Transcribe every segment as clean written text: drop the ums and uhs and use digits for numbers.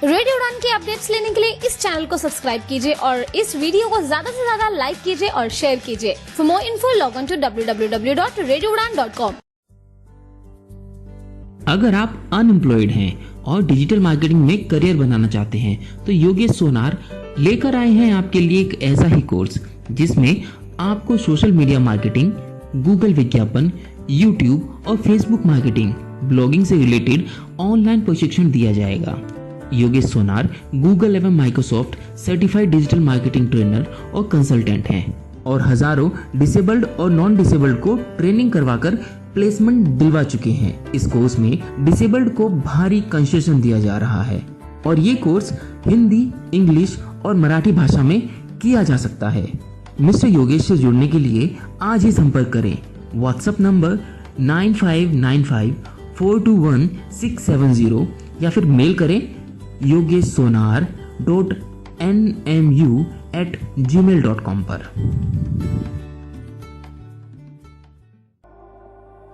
Radio उड़ान के updates लेने के लिए इस चैनल को सब्सक्राइब कीजिए और इस वीडियो को ज्यादा से ज्यादा लाइक कीजिए और शेयर कीजिए। For more info log on to www.radioudan.com। अगर आप अनएम्प्लॉयड हैं और डिजिटल मार्केटिंग में करियर बनाना चाहते हैं तो योगेश सोनार लेकर आए हैं आपके लिए एक ऐसा ही कोर्स जिसमें आपको सोशल मीडिया मार्केटिंग, गूगल विज्ञापन, यूट्यूब और फेसबुक मार्केटिंग, ब्लॉगिंग से रिलेटेड ऑनलाइन प्रशिक्षण दिया जाएगा। योगेश सोनार गूगल एवं Microsoft certified digital marketing trainer और कंसल्टेंट हैं और हजारों डिसेबल्ड और नॉन डिसेबल्ड को ट्रेनिंग करवाकर प्लेसमेंट दिलवा चुके हैं। इस कोर्स में डिसेबल्ड को भारी कंसेशन दिया जा रहा है और ये कोर्स हिंदी, इंग्लिश और मराठी भाषा में किया जा सकता है। मिस्टर योगेश से जुड़ने के लिए आज ही संपर्क करें। व्हाट्सएप नंबर 9595421670 या फिर मेल करें yogessonar.nmu@gmail.com पर।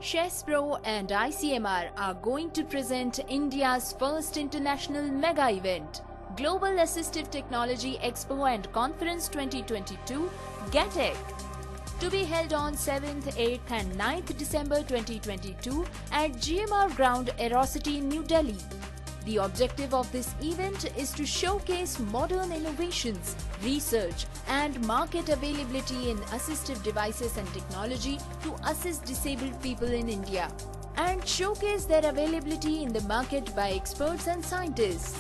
Chespro and ICMR are going to present India's first international mega event, Global Assistive Technology Expo and Conference 2022, GATEC, to be held on 7th, 8th and 9th December 2022 at GMR Ground, Aerocity, New Delhi. The objective of this event is to showcase modern innovations, research and market availability in assistive devices and technology to assist disabled people in India and showcase their availability in the market by experts and scientists.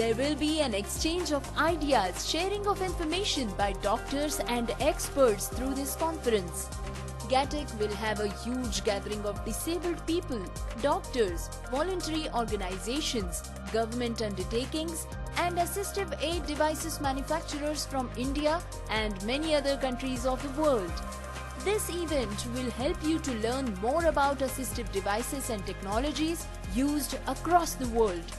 There will be an exchange of ideas, sharing of information by doctors and experts through this conference. GATEC will have a huge gathering of disabled people, doctors, voluntary organizations, government undertakings, and assistive aid devices manufacturers from India and many other countries of the world. This event will help you to learn more about assistive devices and technologies used across the world.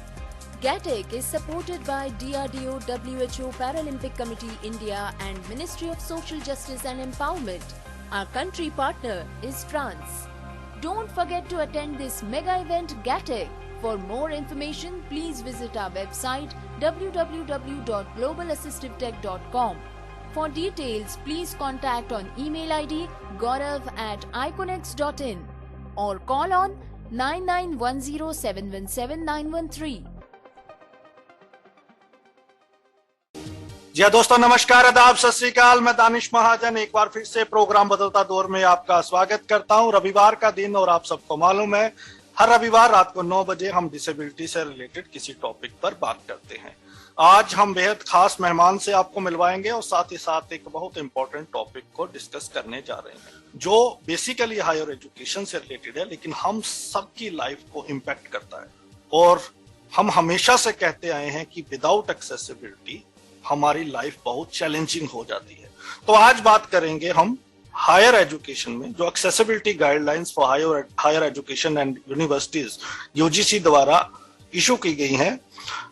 GATEC is supported by DRDO, WHO, Paralympic Committee, India, and Ministry of Social Justice and Empowerment. Our country partner is France. Don't forget to attend this mega event GATEC. For more information, please visit our website www.globalassistivetech.com. For details, please contact on email ID gaurav@iconex.in or call on 9910717913. जी हाँ दोस्तों, नमस्कार, आदाब, सत श्री अकाल। मैं दानिश महाजन एक बार फिर से प्रोग्राम बदलता दौर में आपका स्वागत करता हूँ। रविवार का दिन और आप सबको मालूम है हर रविवार रात को 9 बजे हम डिसेबिलिटी से रिलेटेड किसी टॉपिक पर बात करते हैं। आज हम बेहद खास मेहमान से आपको मिलवाएंगे और साथ ही साथ एक बहुत इंपॉर्टेंट टॉपिक को डिस्कस करने जा रहे हैं जो बेसिकली हायर एजुकेशन से रिलेटेड है, लेकिन हम सबकी लाइफ को इम्पैक्ट करता है। और हम हमेशा से कहते आए हैं कि विदाउट एक्सेसिबिलिटी हमारी लाइफ बहुत चैलेंजिंग हो जाती है। तो आज बात करेंगे हम हायर एजुकेशन में जो accessibility guidelines for higher education and universities UGC द्वारा इशू की गई हैं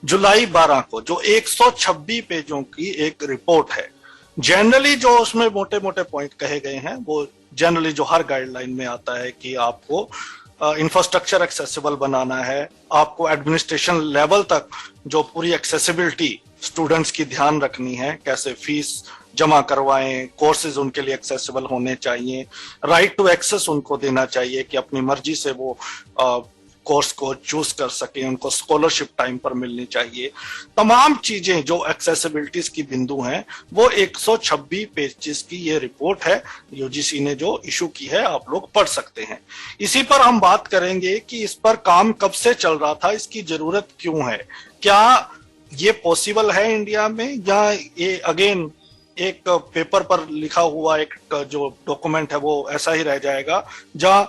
जुलाई 12 को, जो 126 पेजों की एक रिपोर्ट है। जनरली जो उसमें मोटे मोटे पॉइंट कहे गए हैं वो जनरली जो हर गाइडलाइन में आता है कि आपको इंफ्रास्ट्रक्चर एक्सेसिबल बनाना है, आपको एडमिनिस्ट्रेशन लेवल तक जो पूरी एक्सेसिबिलिटी स्टूडेंट्स की ध्यान रखनी है, कैसे फीस जमा करवाएं, कोर्सेज उनके लिए एक्सेसिबल होने चाहिए, राइट टू एक्सेस उनको देना चाहिए कि अपनी मर्जी से वो कोर्स को चूज कर सके, उनको स्कॉलरशिप टाइम पर मिलनी चाहिए। तमाम चीजें जो एक्सेसिबिलिटीज की बिंदु हैं वो 126 पेजेस की ये रिपोर्ट है यूजीसी ने जो इशू की है, आप लोग पढ़ सकते हैं। इसी पर हम बात करेंगे कि इस पर काम कब से चल रहा था, इसकी जरूरत क्यों है, क्या ये पॉसिबल है इंडिया में, या ये अगेन एक पेपर पर लिखा हुआ एक जो डॉक्यूमेंट है वो ऐसा ही रह जाएगा जहां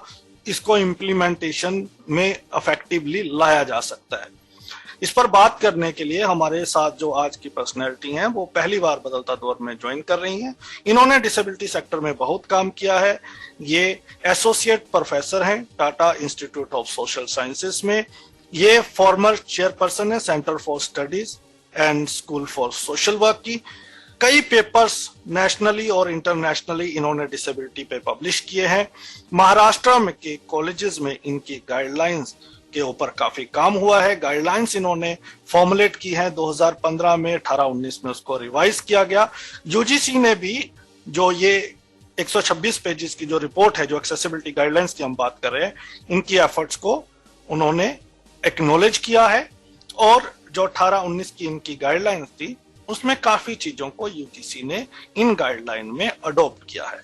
इसको इम्प्लीमेंटेशन में इफेक्टिवली लाया जा सकता है। इस पर बात करने के लिए हमारे साथ जो आज की पर्सनैलिटी हैं वो पहली बार बदलता दौर में ज्वाइन कर रही हैं। इन्होंने डिसेबिलिटी सेक्टर में बहुत काम किया है। ये एसोसिएट प्रोफेसर हैं Tata institute of social sciences में। ये फॉर्मर चेयरपर्सन है centre for studies and school for social work की। कई पेपर्स नेशनली और इंटरनेशनली इन्होंने डिसेबिलिटी पे पब्लिश किए हैं। महाराष्ट्र में के कॉलेजेस में इनकी गाइडलाइंस के ऊपर काफी काम हुआ है। गाइडलाइंस इन्होंने फॉर्मुलेट की है 2015 में, 18-19 में उसको रिवाइज किया गया। यूजीसी ने भी जो ये 126 पेजेस की जो रिपोर्ट है, जो एक्सेसिबिलिटी गाइडलाइंस की हम बात कर रहे हैं, इनकी एफर्ट्स को उन्होंने एक्नॉलेज किया है। और जो 18-19 की इनकी गाइडलाइंस थी उसमें काफी चीजों को यूजीसी ने इन गाइडलाइन में अडॉप्ट किया है।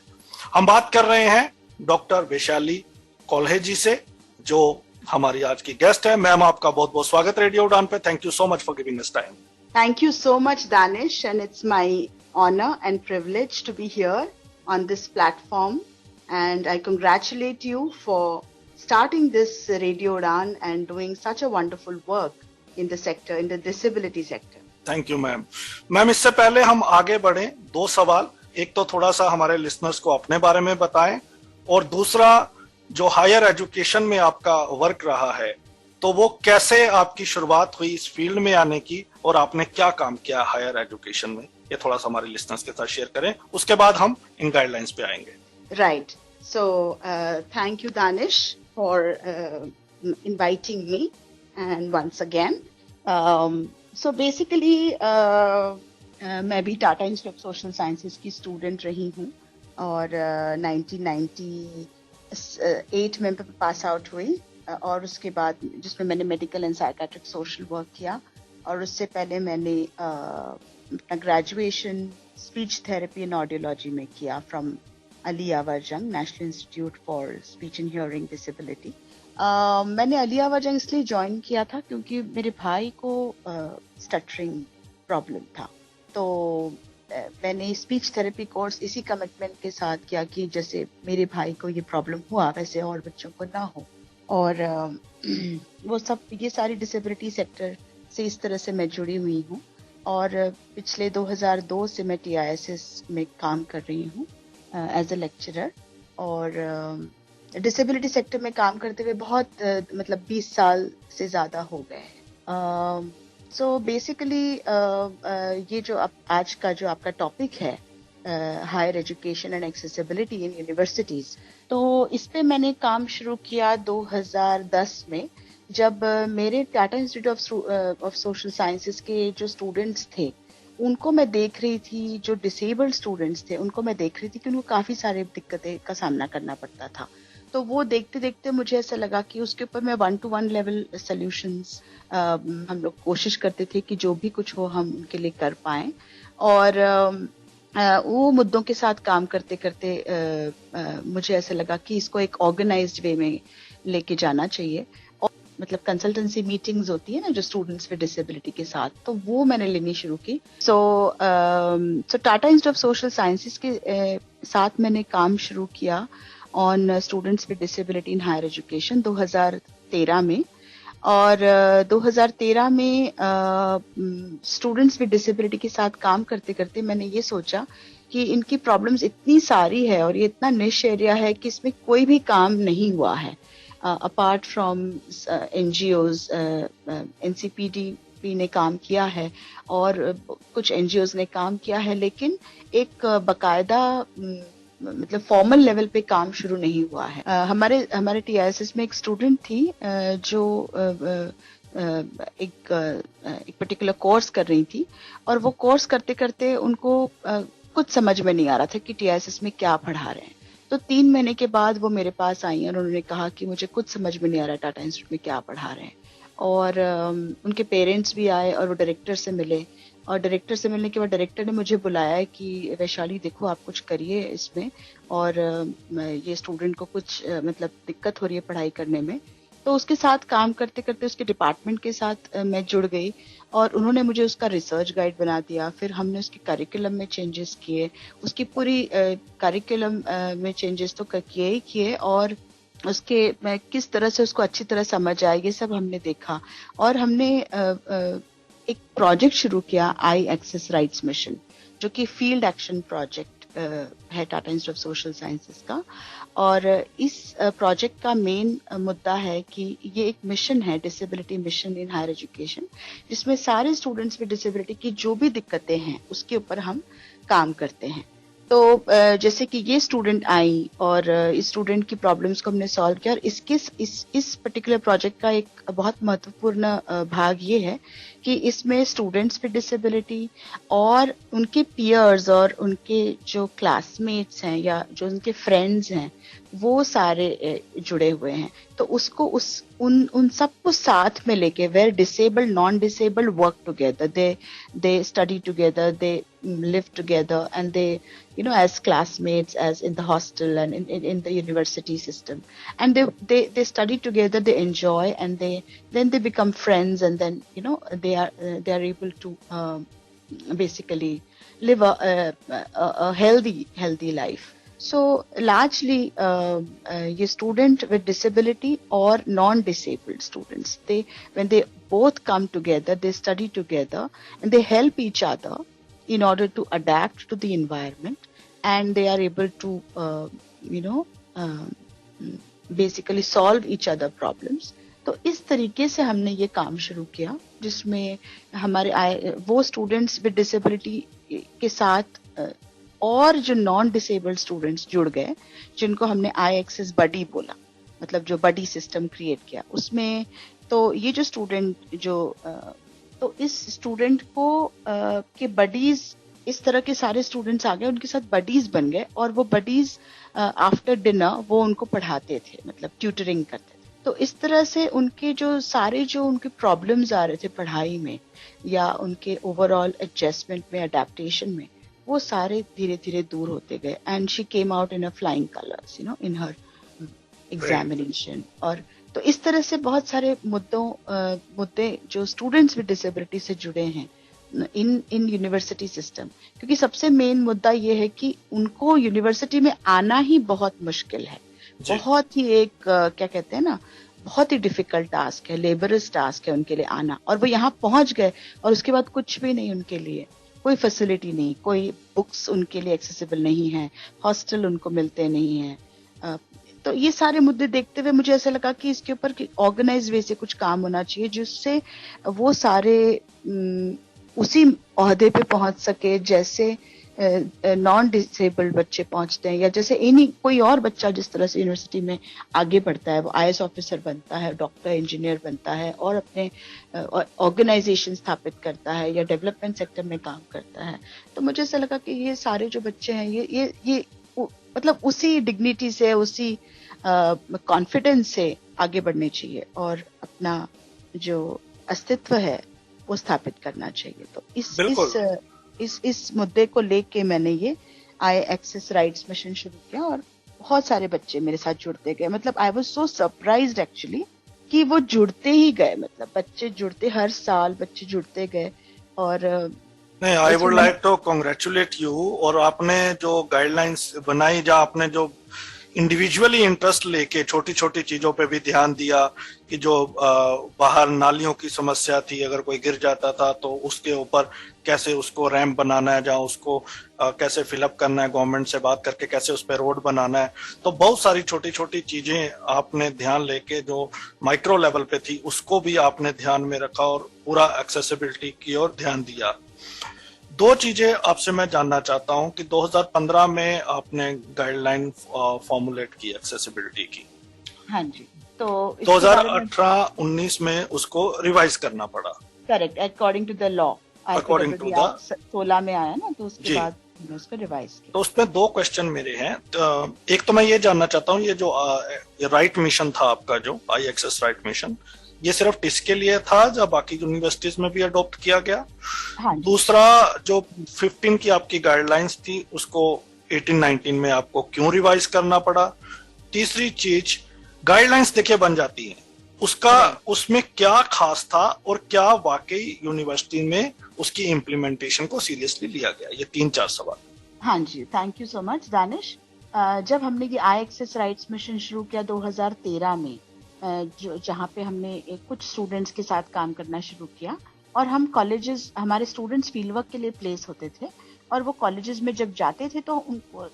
हम बात कर रहे हैं डॉक्टर वैशाली कोल्हे जी से, जो हमारी आज की गेस्ट है। मैम, आपका बहुत बहुत स्वागत रेडियो उड़ान पे। Thank you so much for giving us time. Thank you so much, Danish, and it's my honor and privilege to be here on this platform. And I congratulate you for starting this Radio Udan and doing such a wonderful work in the sector, in the disability sector. Thank you ma'am. Ma'am, इससे पहले हम आगे बढ़े, 2 सवाल। एक तो थोड़ा सा हमारे लिसनर्स को अपने बारे में बताएं, और दूसरा जो हायर एजुकेशन में आपका वर्क रहा है, तो वो कैसे आपकी शुरुआत हुई इस फील्ड में आने की, और आपने क्या काम किया हायर एजुकेशन में, ये थोड़ा सा हमारे लिसनर्स के साथ शेयर करें। उसके बाद हम इन गाइडलाइंस पे आएंगे। Right. So, thank you, Danish, for inviting me. And once again, so basically, मैं भी Tata institute of social sciences की स्टूडेंट रही हूँ, और 1998 में पास आउट हुई, और उसके बाद जिसमें मैंने medical and psychiatric social work किया, और उससे पहले मैंने अपना graduation speech therapy and audiology में किया फ्रॉम अली यावर जंग national institute for speech and hearing disability. मैंने अली यावर जंग इसलिए ज्वाइन किया था क्योंकि मेरे भाई को स्टटरिंग प्रॉब्लम था, तो मैंने स्पीच थेरेपी कोर्स इसी कमिटमेंट के साथ किया कि जैसे मेरे भाई को ये प्रॉब्लम हुआ वैसे और बच्चों को ना हो। और वो सब, ये सारी डिसेबिलिटी सेक्टर से इस तरह से मैं जुड़ी हुई हूँ, और पिछले 2002 से मैं TISS में काम कर रही हूँ एज ए लेक्चरर। और डिसेबिलिटी सेक्टर में काम करते हुए बहुत मतलब 20 साल से ज़्यादा हो गए हैं। सो बेसिकली ये जो आज का जो आपका टॉपिक है, higher education and accessibility in universities, तो इस पे मैंने काम शुरू किया 2010 में, जब मेरे Tata institute of social sciences के जो स्टूडेंट्स थे उनको मैं देख रही थी, जो डिसेबल्ड स्टूडेंट्स थे उनको मैं देख रही थी कि उनको काफ़ी सारे दिक्कतें का सामना करना पड़ता था। तो वो देखते देखते मुझे ऐसा लगा कि उसके ऊपर मैं 1-to-1 लेवल सॉल्यूशंस हम लोग कोशिश करते थे कि जो भी कुछ हो हम उनके लिए कर पाएं। और वो मुद्दों के साथ काम करते करते मुझे ऐसा लगा कि इसको एक ऑर्गेनाइज्ड वे में लेके जाना चाहिए। और मतलब कंसल्टेंसी मीटिंग्स होती है ना जो स्टूडेंट्स विद डिसेबिलिटी के साथ, तो वो मैंने लेनी शुरू की। So Tata institute of social sciences के साथ मैंने काम शुरू किया on students with disability in higher education 2013 में। और 2013 में स्टूडेंट्स विद डिसेबिलिटी के साथ काम करते करते मैंने ये सोचा कि इनकी प्रॉब्लम्स इतनी सारी है और ये इतना निश एरिया है कि इसमें कोई भी काम नहीं हुआ है अपार्ट फ्रॉम NGOs। NCPD ने काम किया है और कुछ NGOs ने काम किया है, लेकिन एक बाकायदा मतलब फॉर्मल लेवल पे काम शुरू नहीं हुआ है। हमारे TISS में एक स्टूडेंट थी जो एक पर्टिकुलर कोर्स कर रही थी, और वो कोर्स करते करते उनको कुछ समझ में नहीं आ रहा था कि TISS में क्या पढ़ा रहे हैं। तो 3 महीने के बाद वो मेरे पास आई और उन्होंने कहा कि मुझे कुछ समझ में नहीं आ रहा टाटा इंस्टीट्यूट में क्या पढ़ा रहे हैं। और उनके पेरेंट्स भी आए और वो डायरेक्टर से मिले, और डायरेक्टर से मिलने के बाद डायरेक्टर ने मुझे बुलाया कि वैशाली देखो आप कुछ करिए इसमें, और ये स्टूडेंट को कुछ मतलब दिक्कत हो रही है पढ़ाई करने में। तो उसके साथ काम करते करते उसके डिपार्टमेंट के साथ मैं जुड़ गई और उन्होंने मुझे उसका रिसर्च गाइड बना दिया। फिर हमने उसके करिकुलम में चेंजेस किए, उसकी पूरी करिकुलम में चेंजेस तो किए ही किए, और उसके किस तरह से उसको अच्छी तरह समझ आए ये सब हमने देखा। और हमने एक प्रोजेक्ट शुरू किया आई एक्सेस राइट्स मिशन, जो कि फील्ड एक्शन प्रोजेक्ट है Tata institute of social sciences का। और इस प्रोजेक्ट का मेन मुद्दा है कि ये एक मिशन है, disability mission in higher education, जिसमें सारे स्टूडेंट्स विद डिसेबिलिटी की जो भी दिक्कतें हैं उसके ऊपर हम काम करते हैं। तो जैसे कि ये स्टूडेंट आई और इस स्टूडेंट की प्रॉब्लम्स को हमने सॉल्व किया, और इस पर्टिकुलर प्रोजेक्ट का एक बहुत महत्वपूर्ण भाग ये है कि इसमें स्टूडेंट्स विद डिसेबिलिटी और उनके पीयर्स और उनके जो क्लासमेट्स हैं या जो उनके फ्रेंड्स हैं वो सारे जुड़े हुए हैं। तो उसको उन सबको साथ में लेके, where disabled non disabled work together, they study together, they live together, and they, you know, as classmates, as in the hostel and in the university system, and they study together, they enjoy, and then they become friends, and then, you know, they are able to basically live a healthy life. So largely ये student with disability or non-disabled students, when they both come together, they study together and they help each other in order to adapt to the environment, and they are able to basically solve each other problems. तो इस तरीके से हमने ये काम शुरू किया, जिसमें हमारे वो स्टूडेंट्स विद डिसेबिलिटी के साथ और जो नॉन डिसेबल्ड स्टूडेंट्स जुड़ गए, जिनको हमने आई एक्सेस बडी बोला, मतलब जो बडी सिस्टम क्रिएट किया उसमें। तो ये जो स्टूडेंट तो इस स्टूडेंट को के बडीज, इस तरह के सारे स्टूडेंट्स आ गए, उनके साथ बडीज बन गए, और वो बडीज आफ्टर डिनर वो उनको पढ़ाते थे, मतलब ट्यूटरिंग करते थे। तो इस तरह से उनके जो उनके प्रॉब्लम्स आ रहे थे पढ़ाई में या उनके ओवरऑल एडजस्टमेंट में, अडेप्टेशन में, वो सारे धीरे धीरे दूर होते गए। And she came out in a flying colours, you know, in her examination. और तो इस तरह से बहुत सारे मुद्दे जो स्टूडेंट्स विद डिसेबिलिटी से जुड़े हैं इन यूनिवर्सिटी सिस्टम, क्योंकि सबसे मेन मुद्दा ये है कि उनको यूनिवर्सिटी में आना ही बहुत मुश्किल है, बहुत ही एक क्या कहते हैं ना, बहुत ही डिफिकल्ट टास्क है, लेबरस टास्क है उनके लिए आना। और वो यहाँ पहुंच गए और उसके बाद कुछ भी नहीं, उनके लिए कोई फैसिलिटी नहीं, कोई बुक्स उनके लिए एक्सेसिबल नहीं है, हॉस्टल उनको मिलते नहीं है। तो ये सारे मुद्दे देखते हुए मुझे ऐसा लगा कि इसके ऊपर ऑर्गेनाइज वे से कुछ काम होना चाहिए, जिससे वो सारे उसी ओहदे पे पहुंच सके जैसे नॉन डिसेबल्ड बच्चे पहुंचते हैं, या जैसे कोई और बच्चा जिस तरह से यूनिवर्सिटी में आगे बढ़ता है, वो आईएएस ऑफिसर बनता है, डॉक्टर, इंजीनियर बनता है, और अपने ऑर्गेनाइजेशन स्थापित करता है या डेवलपमेंट सेक्टर में काम करता है। तो मुझे ऐसा लगा कि ये सारे जो बच्चे हैं ये मतलब उसी डिग्निटी से, उसी कॉन्फिडेंस से आगे बढ़ने चाहिए और अपना जो अस्तित्व है वो स्थापित करना चाहिए। तो इस मुद्दे को लेके मैंने ये आई एक्सेस राइट्स मिशन शुरू किया, और बहुत सारे बच्चे मेरे साथ जुड़ते गए। मतलब I was so surprised actually कि वो जुड़ते ही गए, मतलब बच्चे जुड़ते, हर साल बच्चे जुड़ते गए। और नहीं, I would like to congratulate you. और आपने जो गाइडलाइंस बनाई, जहाँ आपने जो इंडिविजुअली इंटरेस्ट लेके छोटी छोटी चीजों पे भी ध्यान दिया, कि जो बाहर नालियों की समस्या थी, अगर कोई गिर जाता था तो उसके ऊपर कैसे उसको रैंप बनाना है, जहाँ उसको कैसे फिलअप करना है, गवर्नमेंट से बात करके कैसे उस पर रोड बनाना है। तो बहुत सारी छोटी छोटी चीजें आपने ध्यान लेके जो माइक्रो लेवल पे थी उसको भी आपने ध्यान में रखा और पूरा एक्सेसिबिलिटी की ओर ध्यान दिया। दो चीजें आपसे मैं जानना चाहता हूं कि 2015 में आपने गाइडलाइन फॉर्मुलेट की एक्सेसिबिलिटी की। हाँ जी। तो 2018-19 में उसको रिवाइज करना पड़ा। Correct, according to the law, according to the 16 में आया ना, तो उसके बाद हमने उसको रिवाइज किया। तो उसमें दो क्वेश्चन मेरे हैं। एक तो मैं ये जानना चाहता हूँ, ये जो राइट मिशन था आपका, जो आई एक्सेस राइट मिशन, ये सिर्फ टिस के लिए था या बाकी यूनिवर्सिटीज में भी अडॉप्ट किया गया? हाँ। दूसरा, जो 15 की आपकी गाइडलाइंस थी उसको 18-19 में आपको क्यों रिवाइज करना पड़ा? तीसरी चीज, गाइडलाइंस देखिए बन जाती है, उसमें क्या खास था और क्या वाकई यूनिवर्सिटी में उसकी इम्प्लीमेंटेशन को सीरियसली लिया गया? ये 3-4 सवाल। हाँ जी, thank you so much Danish. जब हमने ये आई एक्सेस राइट्स मिशन शुरू किया 2013 में, जहाँ पे हमने कुछ स्टूडेंट्स के साथ काम करना शुरू किया, और हम कॉलेजेस, हमारे स्टूडेंट्स फील्ड वर्क के लिए प्लेस होते थे, और वो कॉलेजेस में जब जाते थे तो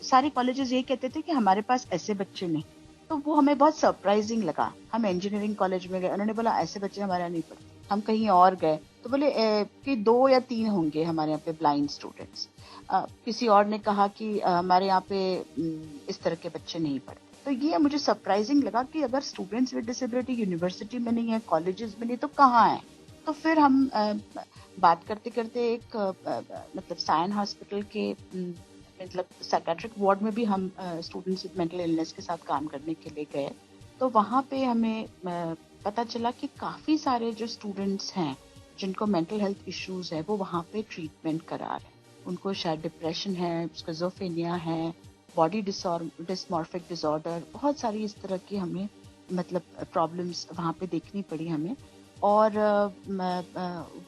सारे कॉलेजेस ये कहते थे कि हमारे पास ऐसे बच्चे नहीं। तो वो हमें बहुत सरप्राइजिंग लगा। हम इंजीनियरिंग कॉलेज में गए, उन्होंने बोला ऐसे बच्चे हमारे यहाँ नहीं पढ़ते। हम कहीं और गए तो बोले कि 2 या 3 होंगे हमारे यहाँ पे ब्लाइंड स्टूडेंट्स। किसी और ने कहा कि हमारे यहाँ पे इस तरह के बच्चे नहीं पढ़ते। तो ये मुझे सरप्राइजिंग लगा कि अगर स्टूडेंट्स विद डिसेबिलिटी यूनिवर्सिटी में नहीं है, कॉलेजेस में नहीं, तो कहाँ है? तो फिर हम बात करते करते एक मतलब सायन हॉस्पिटल के मतलब साइकेट्रिक वार्ड में भी हम स्टूडेंट्स विद मेंटल इलनेस के साथ काम करने के लिए गए। तो वहाँ पे हमें पता चला कि काफी सारे जो स्टूडेंट्स हैं जिनको मेंटल हेल्थ इश्यूज है वो वहाँ पे ट्रीटमेंट करा रहे हैं। उनको शायद डिप्रेशन है, स्किज़ोफ्रेनिया है, बॉडी डिसमॉर्फिक डिसऑर्डर, बहुत सारी इस तरह की हमें मतलब प्रॉब्लम्स वहाँ पे देखनी पड़ी हमें। और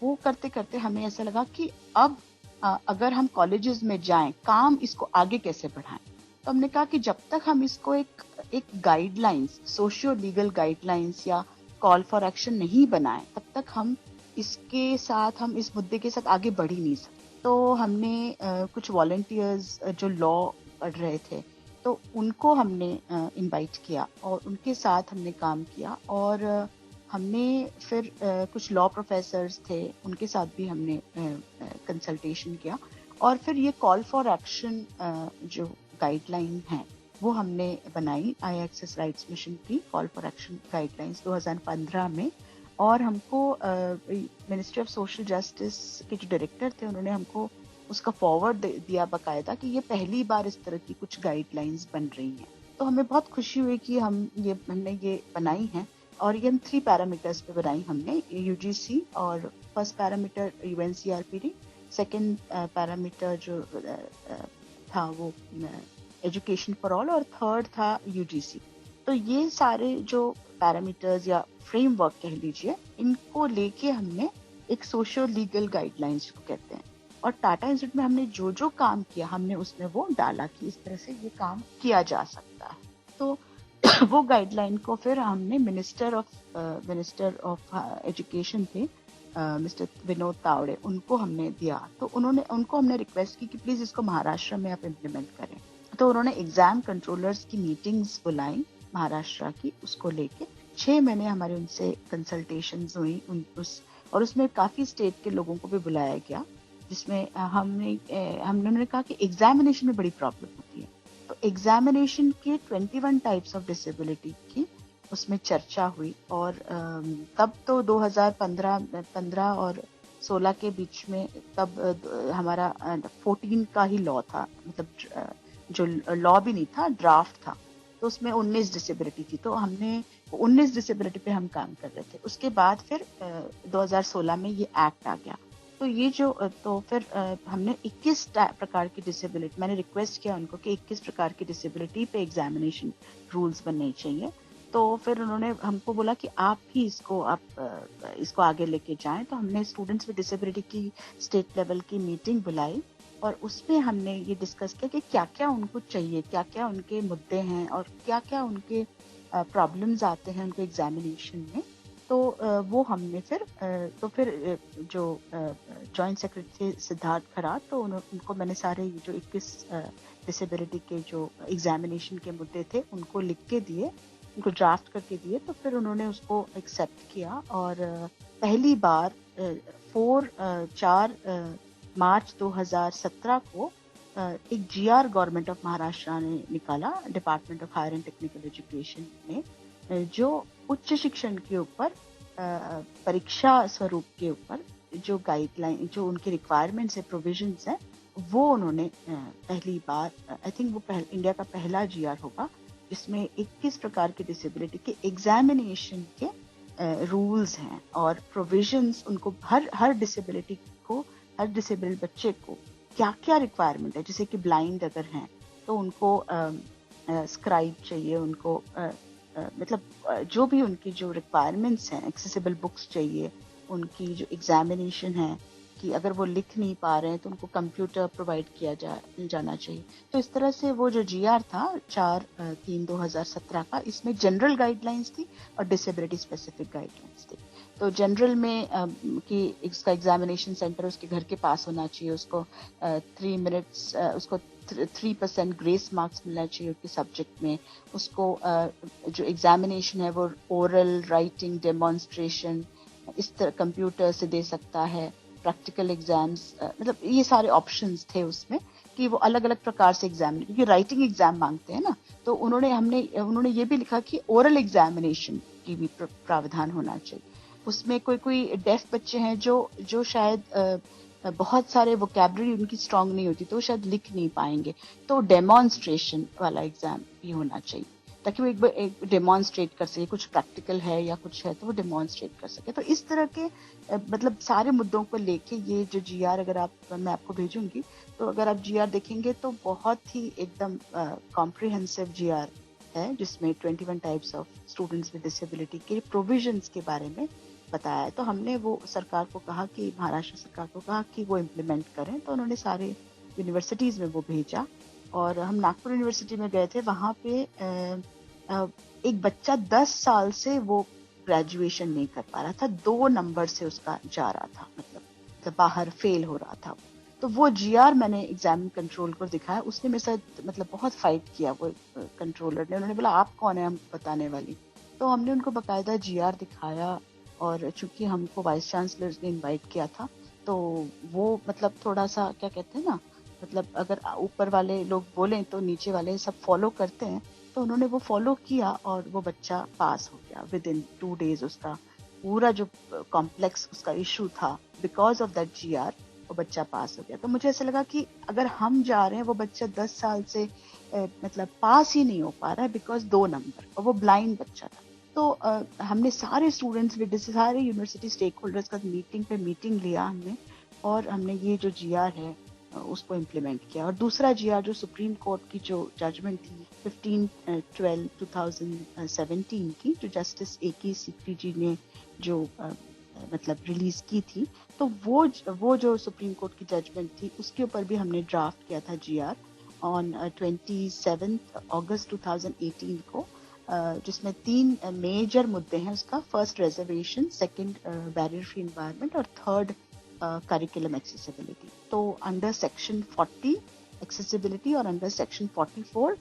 वो करते करते हमें ऐसा लगा कि अब अगर हम कॉलेजेस में जाएं, काम इसको आगे कैसे बढ़ाएं। तो हमने कहा कि जब तक हम इसको एक गाइडलाइंस, सोशियो लीगल गाइडलाइंस या कॉल फॉर एक्शन नहीं बनाएं, तब तक हम इसके साथ, हम इस मुद्दे के साथ आगे बढ़ ही नहीं सकते। तो हमने कुछ वॉलंटियर्स जो लॉ पढ़ रहे थे, तो उनको हमने इनवाइट किया और उनके साथ हमने काम किया। और हमने फिर कुछ लॉ प्रोफेसर्स थे, उनके साथ भी हमने कंसल्टेशन किया। और फिर ये कॉल फॉर एक्शन जो गाइडलाइन है वो हमने बनाई, आई एक्सेस राइट्स मिशन की कॉल फॉर एक्शन गाइडलाइंस 2015 में। और हमको मिनिस्ट्री ऑफ सोशल जस्टिस के जो डायरेक्टर थे उन्होंने हमको उसका फॉरवर्ड दिया बाकायदा कि ये पहली बार इस तरह की कुछ गाइडलाइंस बन रही हैं। तो हमें बहुत खुशी हुई कि हमने ये बनाई हैं। और ये हम 3 पैरामीटर्स पे बनाई हमने, यूजीसी, और फर्स्ट पैरामीटर यूएनसीआरपीडी, सेकंड पैरामीटर जो था वो एजुकेशन फॉर ऑल, और थर्ड था यूजीसी। तो ये सारे जो पैरामीटर्स या फ्रेमवर्क कह लीजिए, इनको लेके हमने एक सोशियो लीगल गाइडलाइंस को कहते हैं, और टाटा इंस्टीट्यूट में हमने जो जो काम किया हमने उसमें वो डाला कि इस तरह से ये काम किया जा सकता है। तो वो गाइडलाइन को फिर हमने मिनिस्टर ऑफ एजुकेशन थे मिस्टर विनोद तावड़े, उनको हमने दिया। तो उनको हमने रिक्वेस्ट की कि प्लीज इसको महाराष्ट्र में आप इम्प्लीमेंट करें। तो उन्होंने एग्जाम कंट्रोलर्स की मीटिंग्स बुलाई महाराष्ट्र की, उसको लेके 6 महीने हमारे उनसे कंसल्टेशंस हुई और उसमें काफी स्टेट के लोगों को भी बुलाया गया, जिसमें हमने कहा कि एग्जामिनेशन में बड़ी प्रॉब्लम होती है। तो एग्जामिनेशन के 21 टाइप्स ऑफ डिसेबिलिटी की उसमें चर्चा हुई। और तब तो 2015 और 16 के बीच में तब हमारा 14 का ही लॉ था, मतलब जो लॉ भी नहीं था, ड्राफ्ट था। तो उसमें 19 डिसेबिलिटी थी, तो हमने 19 डिसेबिलिटी पे हम काम कर रहे थे। उसके बाद फिर 2016 में ये एक्ट आ गया। तो ये जो तो फिर हमने 21 प्रकार की डिसेबिलिटी, मैंने रिक्वेस्ट किया उनको कि 21 प्रकार की डिसेबिलिटी पे एग्जामिनेशन रूल्स बनने चाहिए। तो फिर उन्होंने हमको बोला कि आप ही इसको आगे लेके जाएं। तो हमने स्टूडेंट्स विद डिसेबिलिटी की स्टेट लेवल की मीटिंग बुलाई और उसमें हमने ये डिस्कस किया कि क्या क्या उनको चाहिए, क्या क्या उनके मुद्दे हैं और क्या क्या उनके प्रॉब्लम्स आते हैं उनको एग्जामिनेशन में। तो वो हमने फिर जो जॉइंट सेक्रेटरी सिद्धार्थ खरात, तो उनको मैंने सारे जो 21 डिसेबिलिटी के जो एग्जामिनेशन के मुद्दे थे उनको लिख के दिए, उनको ड्राफ्ट करके दिए। तो फिर उन्होंने उसको एक्सेप्ट किया और पहली बार 4 मार्च 2017 को एक GR गवर्नमेंट ऑफ महाराष्ट्र ने निकाला, department of higher and technical education ने, जो उच्च शिक्षण के ऊपर परीक्षा स्वरूप के ऊपर जो गाइडलाइन, जो उनके रिक्वायरमेंट्स है, प्रोविजंस है, वो उन्होंने पहली बार, आई थिंक वो इंडिया का पहला GR होगा जिसमें 21 प्रकार के डिसेबिलिटी के एग्जामिनेशन के रूल्स हैं और प्रोविजंस, उनको हर डिसेबिलिटी को, हर डिसेबल्ड बच्चे को क्या क्या रिक्वायरमेंट है। जैसे कि ब्लाइंड अगर हैं तो उनको स्क्राइब चाहिए, उनको मतलब जो भी उनकी जो रिक्वायरमेंट्स हैं, एक्सेसिबल बुक्स चाहिए, उनकी जो एग्जामिनेशन है कि अगर वो लिख नहीं पा रहे हैं तो उनको कंप्यूटर प्रोवाइड किया जाना चाहिए। तो इस तरह से वो जो GR था 4/3/2017 का, इसमें जनरल गाइडलाइंस थी और डिसेबिलिटी स्पेसिफिक गाइडलाइंस थी। तो जनरल में कि इसका एग्जामिनेशन सेंटर उसके घर के पास होना चाहिए, उसको 3 मिनट्स, उसको 3% ग्रेस मार्क्स मिलना चाहिए उसके सब्जेक्ट में, उसको जो एग्जामिनेशन है वो ओरल, राइटिंग, डेमोन्स्ट्रेशन इस तरह कंप्यूटर से दे सकता है, प्रैक्टिकल एग्जाम्स, मतलब ये सारे ऑप्शंस थे उसमें कि वो अलग अलग प्रकार से एग्जाम, क्योंकि राइटिंग एग्जाम मांगते हैं ना, तो उन्होंने ये भी लिखा कि ओरल एग्जामिनेशन की भी प्रावधान होना चाहिए। उसमें कोई डेफ बच्चे हैं जो शायद बहुत सारे वोकैबुलरी उनकी स्ट्रांग नहीं होती, तो वो शायद लिख नहीं पाएंगे, तो डेमोन्स्ट्रेशन वाला एग्जाम भी होना चाहिए, ताकि वो एक डेमोन्स्ट्रेट कर सके, कुछ प्रैक्टिकल है या कुछ है तो वो डेमोन्स्ट्रेट कर सके। तो इस तरह के मतलब सारे मुद्दों को लेके ये जो जीआर, अगर मैं आपको भेजूंगी, तो अगर आप जीआर देखेंगे तो बहुत ही एकदम कॉम्प्रिहेंसिव जीआर है, जिसमें 21 types of students with disability के प्रोविजंस के बारे में बताया है। तो हमने वो सरकार को कहा कि महाराष्ट्र सरकार को कहा कि वो इम्प्लीमेंट करें, तो उन्होंने सारे यूनिवर्सिटीज में वो भेजा। और हम नागपुर यूनिवर्सिटी में गए थे, वहाँ पे एक बच्चा 10 साल से वो ग्रेजुएशन नहीं कर पा रहा था, 2 नंबर से उसका जा रहा था, मतलब बाहर फेल हो रहा था। तो वो जीआर मैंने एग्जाम कंट्रोल को दिखाया, उसने मेरे साथ मतलब बहुत फाइट किया, वो कंट्रोलर ने। उन्होंने बोला आप कौन है हम बताने वाली, तो हमने उनको बकायदा जीआर दिखाया। और चूंकि हमको वाइस चांसलर ने इनवाइट किया था, तो वो मतलब थोड़ा सा क्या कहते हैं ना, मतलब अगर ऊपर वाले लोग बोलें तो नीचे वाले सब फॉलो करते हैं, तो उन्होंने वो फॉलो किया और वो बच्चा पास हो गया विद इन 2 days। उसका पूरा जो कॉम्प्लेक्स उसका इशू था, बिकॉज ऑफ दैट जीआर वो बच्चा पास हो गया। तो मुझे ऐसा लगा कि अगर हम जा रहे हैं, वो बच्चा 10 साल से मतलब पास ही नहीं हो पा रहा है बिकॉज 2 नंबर, और वो ब्लाइंड बच्चा था। तो हमने सारे स्टूडेंट्स विद सारे यूनिवर्सिटी स्टेक होल्डर्स का मीटिंग लिया हमने, और हमने ये जो जीआर है उसको इम्प्लीमेंट किया। और दूसरा जीआर जो सुप्रीम कोर्ट की जो जजमेंट थी 15/12/2017 की, जो जस्टिस A.K. सिकरी जी ने जो मतलब रिलीज की थी, तो वो जो सुप्रीम कोर्ट की जजमेंट थी उसके ऊपर भी हमने ड्राफ्ट किया था जीआर ऑन 27 अगस्त 2018 को, जिसमें 3 मेजर मुद्दे हैं उसका। First reservation, second barrier free environment, और थर्ड करिकुलम एक्सेसिबिलिटी। तो अंडर सेक्शन 40 एक्सेसिबिलिटी और under section 44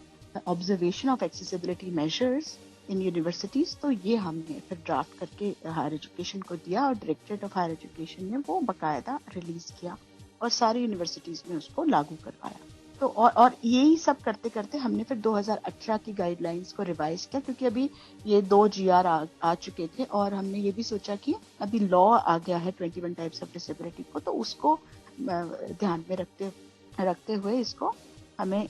observation of accessibility measures in universities, तो ये हमने फिर ड्राफ्ट करके हायर एजुकेशन को दिया, और डायरेक्टरेट ऑफ हायर एजुकेशन ने वो बाकायदा रिलीज किया और सारी यूनिवर्सिटीज में उसको लागू करवाया। तो और यही सब करते करते हमने फिर 2018 की गाइडलाइंस को रिवाइज किया, क्योंकि अभी ये 2 जीआर आ चुके थे, और हमने ये भी सोचा कि अभी लॉ आ गया है 21 टाइप्स ऑफ डिसेबिलिटी को, तो उसको ध्यान में रखते हुए इसको हमें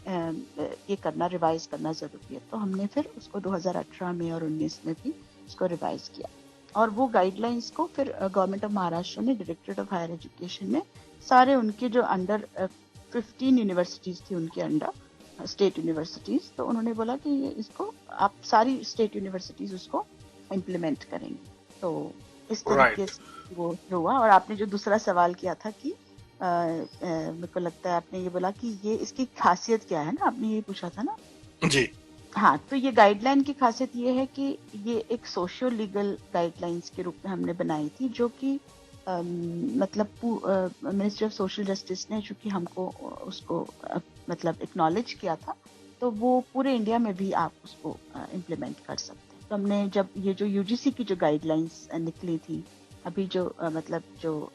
ये करना, रिवाइज करना जरूरी है। तो हमने फिर उसको 2018 में और 19 में भी उसको रिवाइज किया, और वो गाइडलाइंस को फिर गवर्नमेंट ऑफ महाराष्ट्र ने, डायरेक्टरेट ऑफ हायर एजुकेशन ने, सारे उनके जो अंडर 15 यूनिवर्सिटीज थी उनके अंडर, स्टेट यूनिवर्सिटीज, तो उन्होंने बोला कि इसको आप सारी स्टेट यूनिवर्सिटीज उसको इम्प्लीमेंट करेंगे। तो इस तरीके से वो हुआ। और आपने जो दूसरा सवाल किया था कि मेरे को लगता है आपने ये बोला कि ये इसकी खासियत क्या है ना, आपने ये पूछा था ना जी। हाँ, तो ये गाइडलाइन की खासियत ये है कि ये एक सोशियो लीगल गाइडलाइंस के रूप में हमने बनाई थी, जो कि मतलब मिनिस्ट्री ऑफ सोशल जस्टिस ने चूंकि हमको उसको मतलब एक्नॉलेज किया था, तो वो पूरे इंडिया में भी आप उसको इम्प्लीमेंट कर सकते हैं। तो हमने जब ये जो यूजीसी की जो गाइडलाइंस निकली थी अभी, जो मतलब जो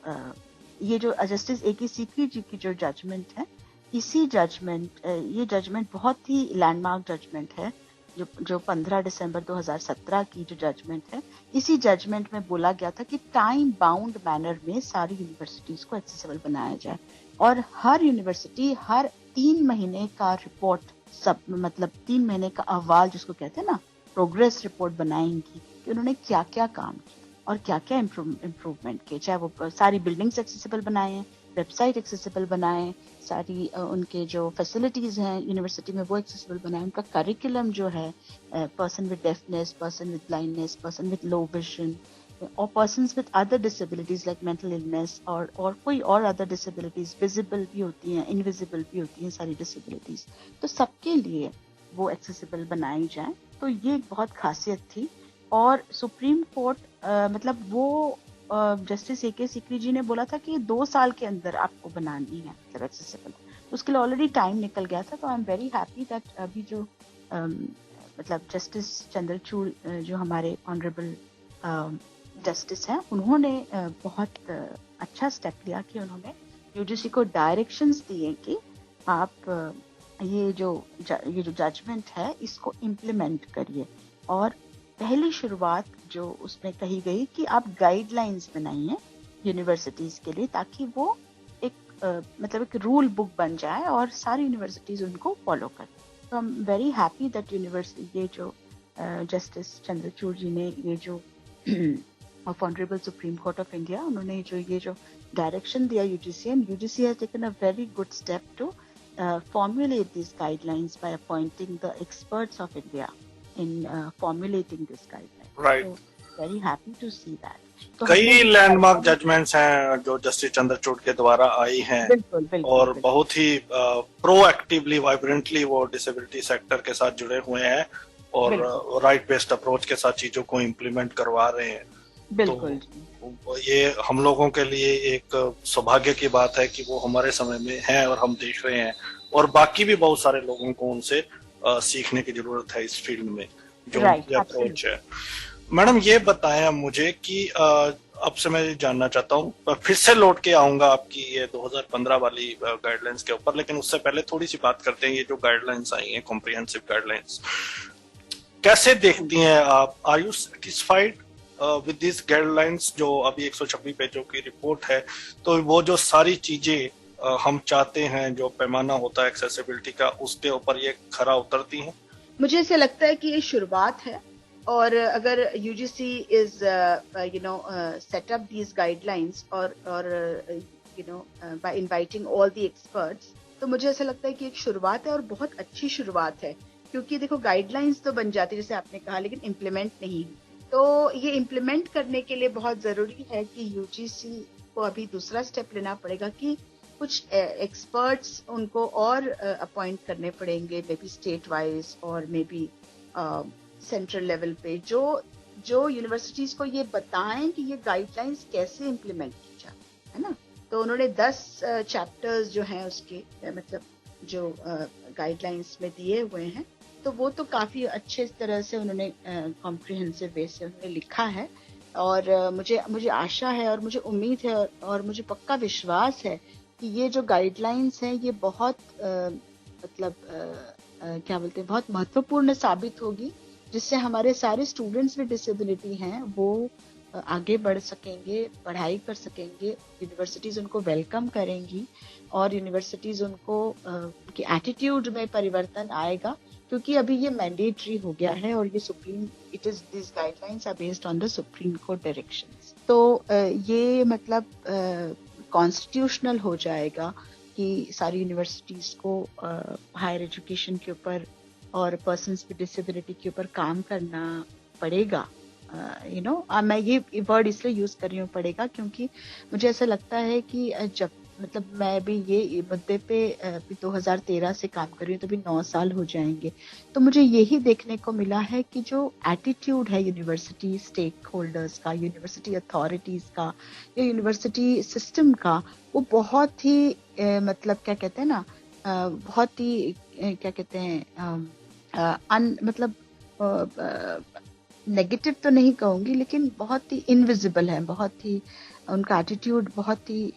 ये जो जस्टिस A.K. सिकरी जी की जो जजमेंट है, इसी जजमेंट ये जजमेंट बहुत ही लैंडमार्क जजमेंट है, जो 15 दिसंबर 2017 की जो जजमेंट है। इसी जजमेंट में बोला गया था कि टाइम बाउंड मैनर में सारी यूनिवर्सिटीज को एक्सेसिबल बनाया जाए, और हर यूनिवर्सिटी हर 3 महीने का रिपोर्ट, सब मतलब 3 महीने का अहवाल जिसको कहते हैं ना, प्रोग्रेस रिपोर्ट बनाएंगी कि उन्होंने क्या क्या काम किया और क्या क्या इम्प्रूवमेंट किए, चाहे वो सारी बिल्डिंग्स एक्सेसिबल बनाए, वेबसाइट एक्सेसिबल बनाए, सारी उनके जो फैसिलिटीज हैं यूनिवर्सिटी में वो एक्सेसिबल बनाए, उनका करिकुलम जो है person with deafness, person with blindness, person with low vision, और persons with other disabilities like mental illness, और कोई और अदर डिसेबिलिटीज, विजिबल भी होती हैं, इनविजिबल भी होती हैं सारी डिसेबिलिटीज, तो सबके लिए वो एक्सेसिबल बनाई जाए। तो ये एक बहुत खासियत थी। और सुप्रीम कोर्ट मतलब वो जस्टिस A.K. सिकरी जी ने बोला था कि 2 साल के अंदर आपको बनानी है मतलब एक्सेसिबल, तो उसके लिए ऑलरेडी टाइम निकल गया था। तो I am very happy that अभी जो मतलब जस्टिस चंद्रचूड़ जो हमारे ऑनरेबल जस्टिस हैं, उन्होंने बहुत अच्छा स्टेप लिया कि उन्होंने यूजीसी को डायरेक्शंस दिए कि आप ये जो जजमेंट है इसको इम्प्लीमेंट करिए। और पहली शुरुआत जो उसमें कही गई कि आप गाइडलाइंस बनाइए यूनिवर्सिटीज के लिए, ताकि वो एक मतलब एक रूल बुक बन जाए और सारी यूनिवर्सिटीज उनको फॉलो करें। तो I am very happy that university, ये जो जस्टिस चंद्रचूड़ जी ने ये जो of honourable supreme court of India, उन्होंने ये जो डायरेक्शन दिया UGC, and UGC has taken a very good step to formulate these guidelines by appointing the experts of India in formulating this guideline. Right. So very happy to see that. तो कई landmark judgments हैं जो justice Chandrachud के द्वारा आई हैं। बिल्कुल, और बहुत ही प्रोएक्टिवली, वाइब्रेंटली वो डिसेबिलिटी सेक्टर के साथ जुड़े हुए हैं और राइट बेस्ड अप्रोच के साथ चीजों को इम्प्लीमेंट करवा रहे हैं। बिल्कुल। तो ये हम लोगों के लिए एक सौभाग्य की बात है कि वो हमारे समय में है और हम देख रहे हैं, और बाकी भी बहुत सारे लोगों को उनसे सीखने की जरूरत है इस फील्ड में जो उनकी अप्रोच है। मैडम ये बताएं मुझे कि अब से मैं जानना चाहता हूँ, फिर से लौट के आऊंगा आपकी ये 2015 वाली गाइडलाइंस के ऊपर, लेकिन उससे पहले थोड़ी सी बात करते हैं। ये जो गाइडलाइंस आई हैं, कॉम्प्रिहेंसिव गाइडलाइंस, कैसे देखती हैं आप? Are you satisfied with this guidelines? जो अभी 126 पेजों की रिपोर्ट है, तो वो जो सारी चीजें हम चाहते हैं, जो पैमाना होता है एक्सेसिबिलिटी का, उसके ऊपर ये खरा उतरती हैं? मुझे ऐसे लगता है कि ये शुरुआत है, और अगर UGC is set up these guidelines और by inviting all the experts, तो मुझे ऐसा लगता है कि एक शुरुआत है और बहुत अच्छी शुरुआत है। क्योंकि देखो, गाइडलाइंस तो बन जाती है जैसे आपने कहा, लेकिन इम्प्लीमेंट नहीं। तो ये इम्प्लीमेंट करने के लिए बहुत जरूरी है कि यूजीसी को अभी दूसरा स्टेप लेना पड़ेगा कि कुछ एक्सपर्ट्स उनको और अपॉइंट करने पड़ेंगे, मे बी स्टेट वाइज और मे बी सेंट्रल लेवल पे, जो यूनिवर्सिटीज को ये बताएं कि ये गाइडलाइंस कैसे इम्प्लीमेंट की जाए, है ना। तो उन्होंने 10 चैप्टर्स जो हैं उसके मतलब जो गाइडलाइंस में दिए हुए हैं, तो वो तो काफी अच्छे तरह से उन्होंने कॉम्प्रिहेंसिव वे से उन्होंने लिखा है। और मुझे आशा है और मुझे उम्मीद है और मुझे पक्का विश्वास है कि ये जो गाइडलाइंस हैं ये बहुत क्या बोलते हैं, बहुत महत्वपूर्ण साबित होगी, जिससे हमारे सारे स्टूडेंट्स with डिसेबिलिटी हैं वो आगे बढ़ सकेंगे, पढ़ाई कर सकेंगे, यूनिवर्सिटीज उनको वेलकम करेंगी और यूनिवर्सिटीज उनको उनके एटीट्यूड में परिवर्तन आएगा, क्योंकि अभी ये मैंडेटरी हो गया है और ये this guidelines are based on the supreme court directions. तो ये मतलब कॉन्स्टिट्यूशनल हो जाएगा कि सारी यूनिवर्सिटीज को हायर एजुकेशन के ऊपर और पर्सन्स विद डिसेबिलिटी के ऊपर काम करना पड़ेगा। मैं ये वर्ड इसलिए यूज कर रही हूँ पड़ेगा, क्योंकि मुझे ऐसा लगता है कि जब मतलब मैं भी ये मुद्दे पे 2013 से काम कर रही हूँ, तो भी 9 साल हो जाएंगे। तो मुझे यही देखने को मिला है कि जो एटीट्यूड है यूनिवर्सिटी स्टेक होल्डर्स का, यूनिवर्सिटी अथॉरिटीज का या यूनिवर्सिटी सिस्टम का, वो बहुत ही मतलब क्या कहते हैं ना, बहुत ही क्या कहते हैं मतलब नेगेटिव तो नहीं कहूंगी, लेकिन बहुत ही इनविजिबल है, बहुत ही उनका एटीट्यूड बहुत ही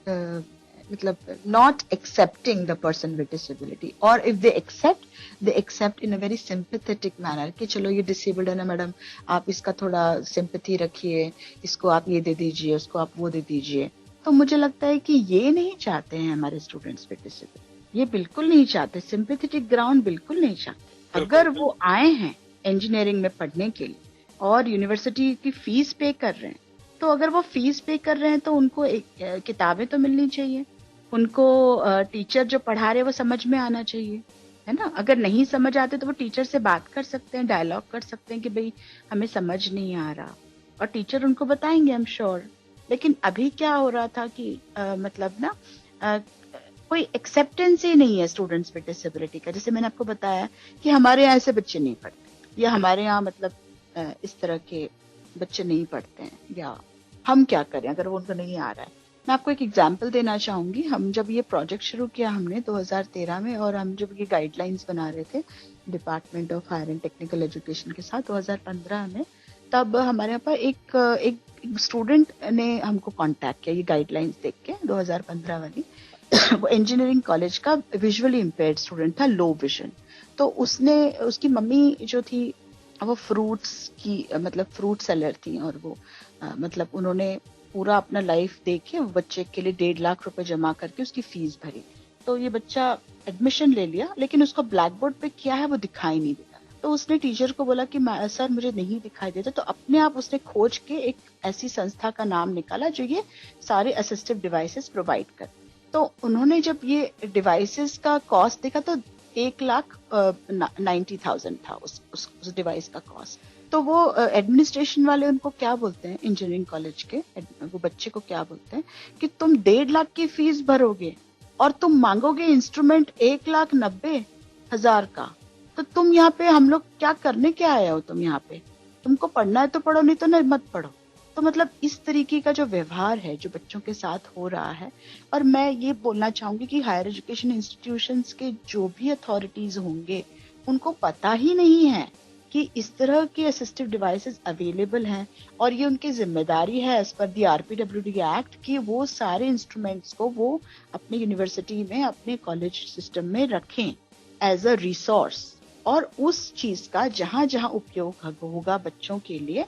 मतलब not accepting the person with disability, और if they accept in a very sympathetic manner कि चलो ये डिसेबल्ड है ना मैडम, आप इसका थोड़ा सिंपैथी रखिए, इसको आप ये दे दीजिए, उसको आप वो दे दीजिए। तो मुझे लगता है कि ये नहीं चाहते हैं हमारे स्टूडेंट्स विद डिसेबिलिटी, ये बिल्कुल नहीं चाहते, सिंपैथेटिक ग्राउंड बिल्कुल नहीं चाहते। अगर वो आए हैं इंजीनियरिंग में पढ़ने के लिए और यूनिवर्सिटी की फीस पे कर रहे हैं, तो अगर वो फीस पे कर रहे हैं तो उनको किताबें तो मिलनी चाहिए, उनको टीचर जो पढ़ा रहे हैं वो समझ में आना चाहिए, है ना। अगर नहीं समझ आते तो वो टीचर से बात कर सकते हैं, डायलॉग कर सकते हैं कि भाई हमें समझ नहीं आ रहा, और टीचर उनको बताएंगे, आई एम श्योर। लेकिन अभी क्या हो रहा था कि मतलब ना कोई एक्सेप्टेंस ही नहीं है स्टूडेंट्स विद डिसेबिलिटी का। जैसे मैंने आपको बताया कि हमारे यहाँ ऐसे बच्चे नहीं पढ़ते, या हमारे यहाँ मतलब इस तरह के बच्चे नहीं पढ़ते हैं, या हम क्या करें अगर वो उनको नहीं आ रहा है। मैं आपको एक एग्जांपल देना चाहूंगी। हम जब ये प्रोजेक्ट शुरू किया हमने 2013 में, और हम जब ये गाइडलाइंस बना रहे थे department of higher and technical education के साथ 2015 में, तब हमारे यहाँ पर एक स्टूडेंट ने हमको कांटेक्ट किया ये गाइडलाइंस देख के 2015 वाली। वो इंजीनियरिंग कॉलेज का विजुअली इम्पेयर्ड स्टूडेंट था, लो विजन। तो उसकी मम्मी जो थी वो फ्रूट्स की मतलब फ्रूट सेलर थी, और वो मतलब उन्होंने पूरा अपना लाइफ देखे बच्चे के लिए 1.5 लाख रुपए जमा करके उसकी फीस भरी। तो ये बच्चा एडमिशन ले लिया, लेकिन उसको ब्लैक बोर्ड पे क्या है वो दिखाई नहीं देता। तो उसने टीचर को बोला कि सर मुझे नहीं दिखाई देता। तो अपने आप उसने खोज के एक ऐसी संस्था का नाम निकाला जो ये सारे असिस्टिव डिवाइसेस प्रोवाइड कर। तो उन्होंने जब ये डिवाइसेस का कॉस्ट देखा तो 1,90,000 था उस डिवाइस का कॉस्ट। तो वो एडमिनिस्ट्रेशन वाले उनको क्या बोलते हैं, इंजीनियरिंग कॉलेज के वो बच्चे को क्या बोलते हैं कि तुम 1.5 लाख की फीस भरोगे और तुम मांगोगे इंस्ट्रूमेंट 1,90,000 का। तो तुम यहाँ पे हम लोग क्या करने क्या आए हो, तुम यहाँ पे तुमको पढ़ना है तो पढ़ो, नहीं तो नहीं मत पढ़ो। तो मतलब इस तरीके का जो व्यवहार है जो बच्चों के साथ हो रहा है। और मैं ये बोलना चाहूंगी कि हायर एजुकेशन इंस्टीट्यूशंस के जो भी अथॉरिटीज होंगे उनको पता ही नहीं है कि इस तरह के असिस्टिव डिवाइसेस अवेलेबल हैं, और ये उनकी जिम्मेदारी है as per the RPWD act कि वो सारे इंस्ट्रूमेंट्स को वो अपने यूनिवर्सिटी में अपने कॉलेज सिस्टम में रखें एज अ रिसोर्स, और उस चीज का जहां जहां उपयोग होगा बच्चों के लिए,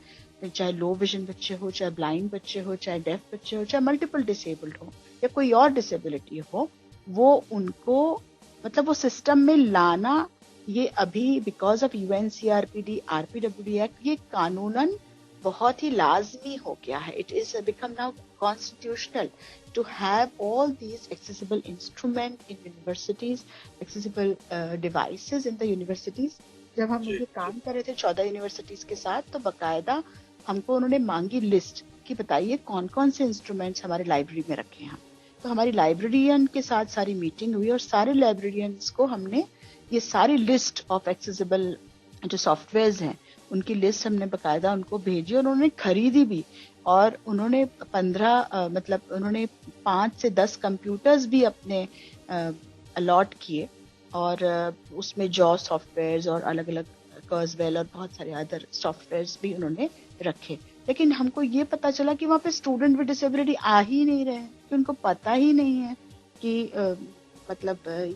चाहे लो विजन बच्चे हो, चाहे ब्लाइंड बच्चे हो, चाहे डेफ बच्चे हो, चाहे मल्टीपल डिसेबल्ड हो या कोई और डिसेबिलिटी हो, वो उनको मतलब वो सिस्टम में लाना, ये अभी because of UNCRPD RPWD act ये कानूनन बहुत ही लाजमी हो गया है। It is become now constitutional to have all these accessible instrument in universities, accessible devices in the universities। जब हम ये काम कर रहे थे 14 यूनिवर्सिटीज के साथ, तो बकायदा हमको उन्होंने मांगी लिस्ट कि बताइए कौन कौन से इंस्ट्रूमेंट्स हमारे लाइब्रेरी में रखे हैं। तो हमारी लाइब्रेरियन के साथ सारी मीटिंग हुई और सारे लाइब्रेरियंस को हमने ये सारी लिस्ट ऑफ एक्सेसिबल जो सॉफ्टवेयर्स हैं उनकी लिस्ट हमने बकायदा उनको भेजी, और उन्होंने खरीदी भी। और उन्होंने 5 से 10 कंप्यूटर्स भी अपने अलॉट किए, और उसमें जॉ सॉफ्टवेयर्स और अलग अलग कर्सवेल और बहुत सारे अदर सॉफ्टवेयर्स भी उन्होंने रखे। लेकिन हमको ये पता चला कि वहाँ पे स्टूडेंट विद डिसेबिलिटी आ ही नहीं रहे, कि उनको पता ही नहीं है कि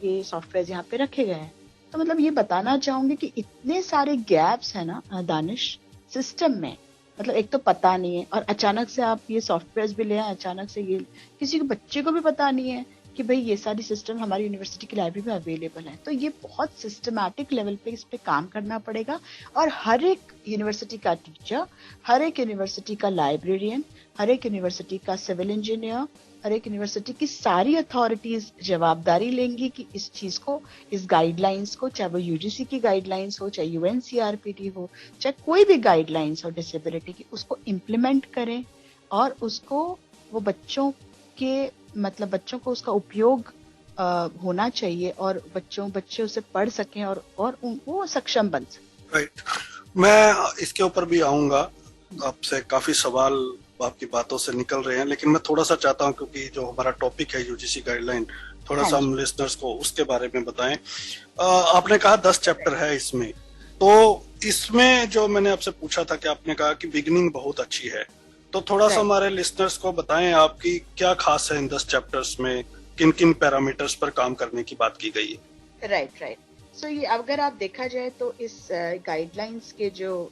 ये सॉफ्टवेयर यहाँ पे रखे गए हैं। तो मतलब ये बताना चाहूंगी कि इतने सारे गैप्स है ना दानिश सिस्टम में, मतलब एक तो पता नहीं है, और अचानक से आप ये सॉफ्टवेयर्स भी ले आए, अचानक से ये किसी को बच्चे को भी पता नहीं है कि भाई ये सारी सिस्टम हमारी यूनिवर्सिटी की लाइब्रेरी में अवेलेबल है। तो ये बहुत सिस्टमैटिक लेवल पे इस पे काम करना पड़ेगा, और हर एक यूनिवर्सिटी का टीचर, हर एक यूनिवर्सिटी का लाइब्रेरियन, हर एक यूनिवर्सिटी का सिविल इंजीनियर, हर एक यूनिवर्सिटी की सारी अथॉरिटीज जवाबदारी लेंगी कि इस चीज को, इस गाइडलाइंस को, चाहे वो UGC की गाइडलाइंस हो, चाहे UNCRPD हो, चाहे कोई भी गाइडलाइंस हो डिसेबिलिटी की, उसको इम्प्लीमेंट करें, और उसको वो बच्चों को उसका उपयोग होना चाहिए, और बच्चे उसे पढ़ सकें और वो सक्षम बन सकें। राइट, मैं इसके ऊपर भी आऊंगा। आपसे काफी सवाल आपकी बातों से निकल रहे हैं, लेकिन मैं थोड़ा सा चाहता हूं क्योंकि जो हमारा टॉपिक है UGC गाइडलाइन, थोड़ा सा हम लिसनर्स को उसके बारे में बताएं। आपने कहा 10 चैप्टर है इसमें, तो इसमें जो मैंने आपसे पूछा था कि आपने कहा कि बिगिनिंग बहुत अच्छी है, तो थोड़ा सा हमारे लिसनर्स को बताएं आपकी क्या खास है इन 10 चैप्टर्स में, किन किन पैरामीटर्स पर काम करने की बात की गई है। राइट। सो ये अगर आप देखा जाए तो इस गाइडलाइंस के जो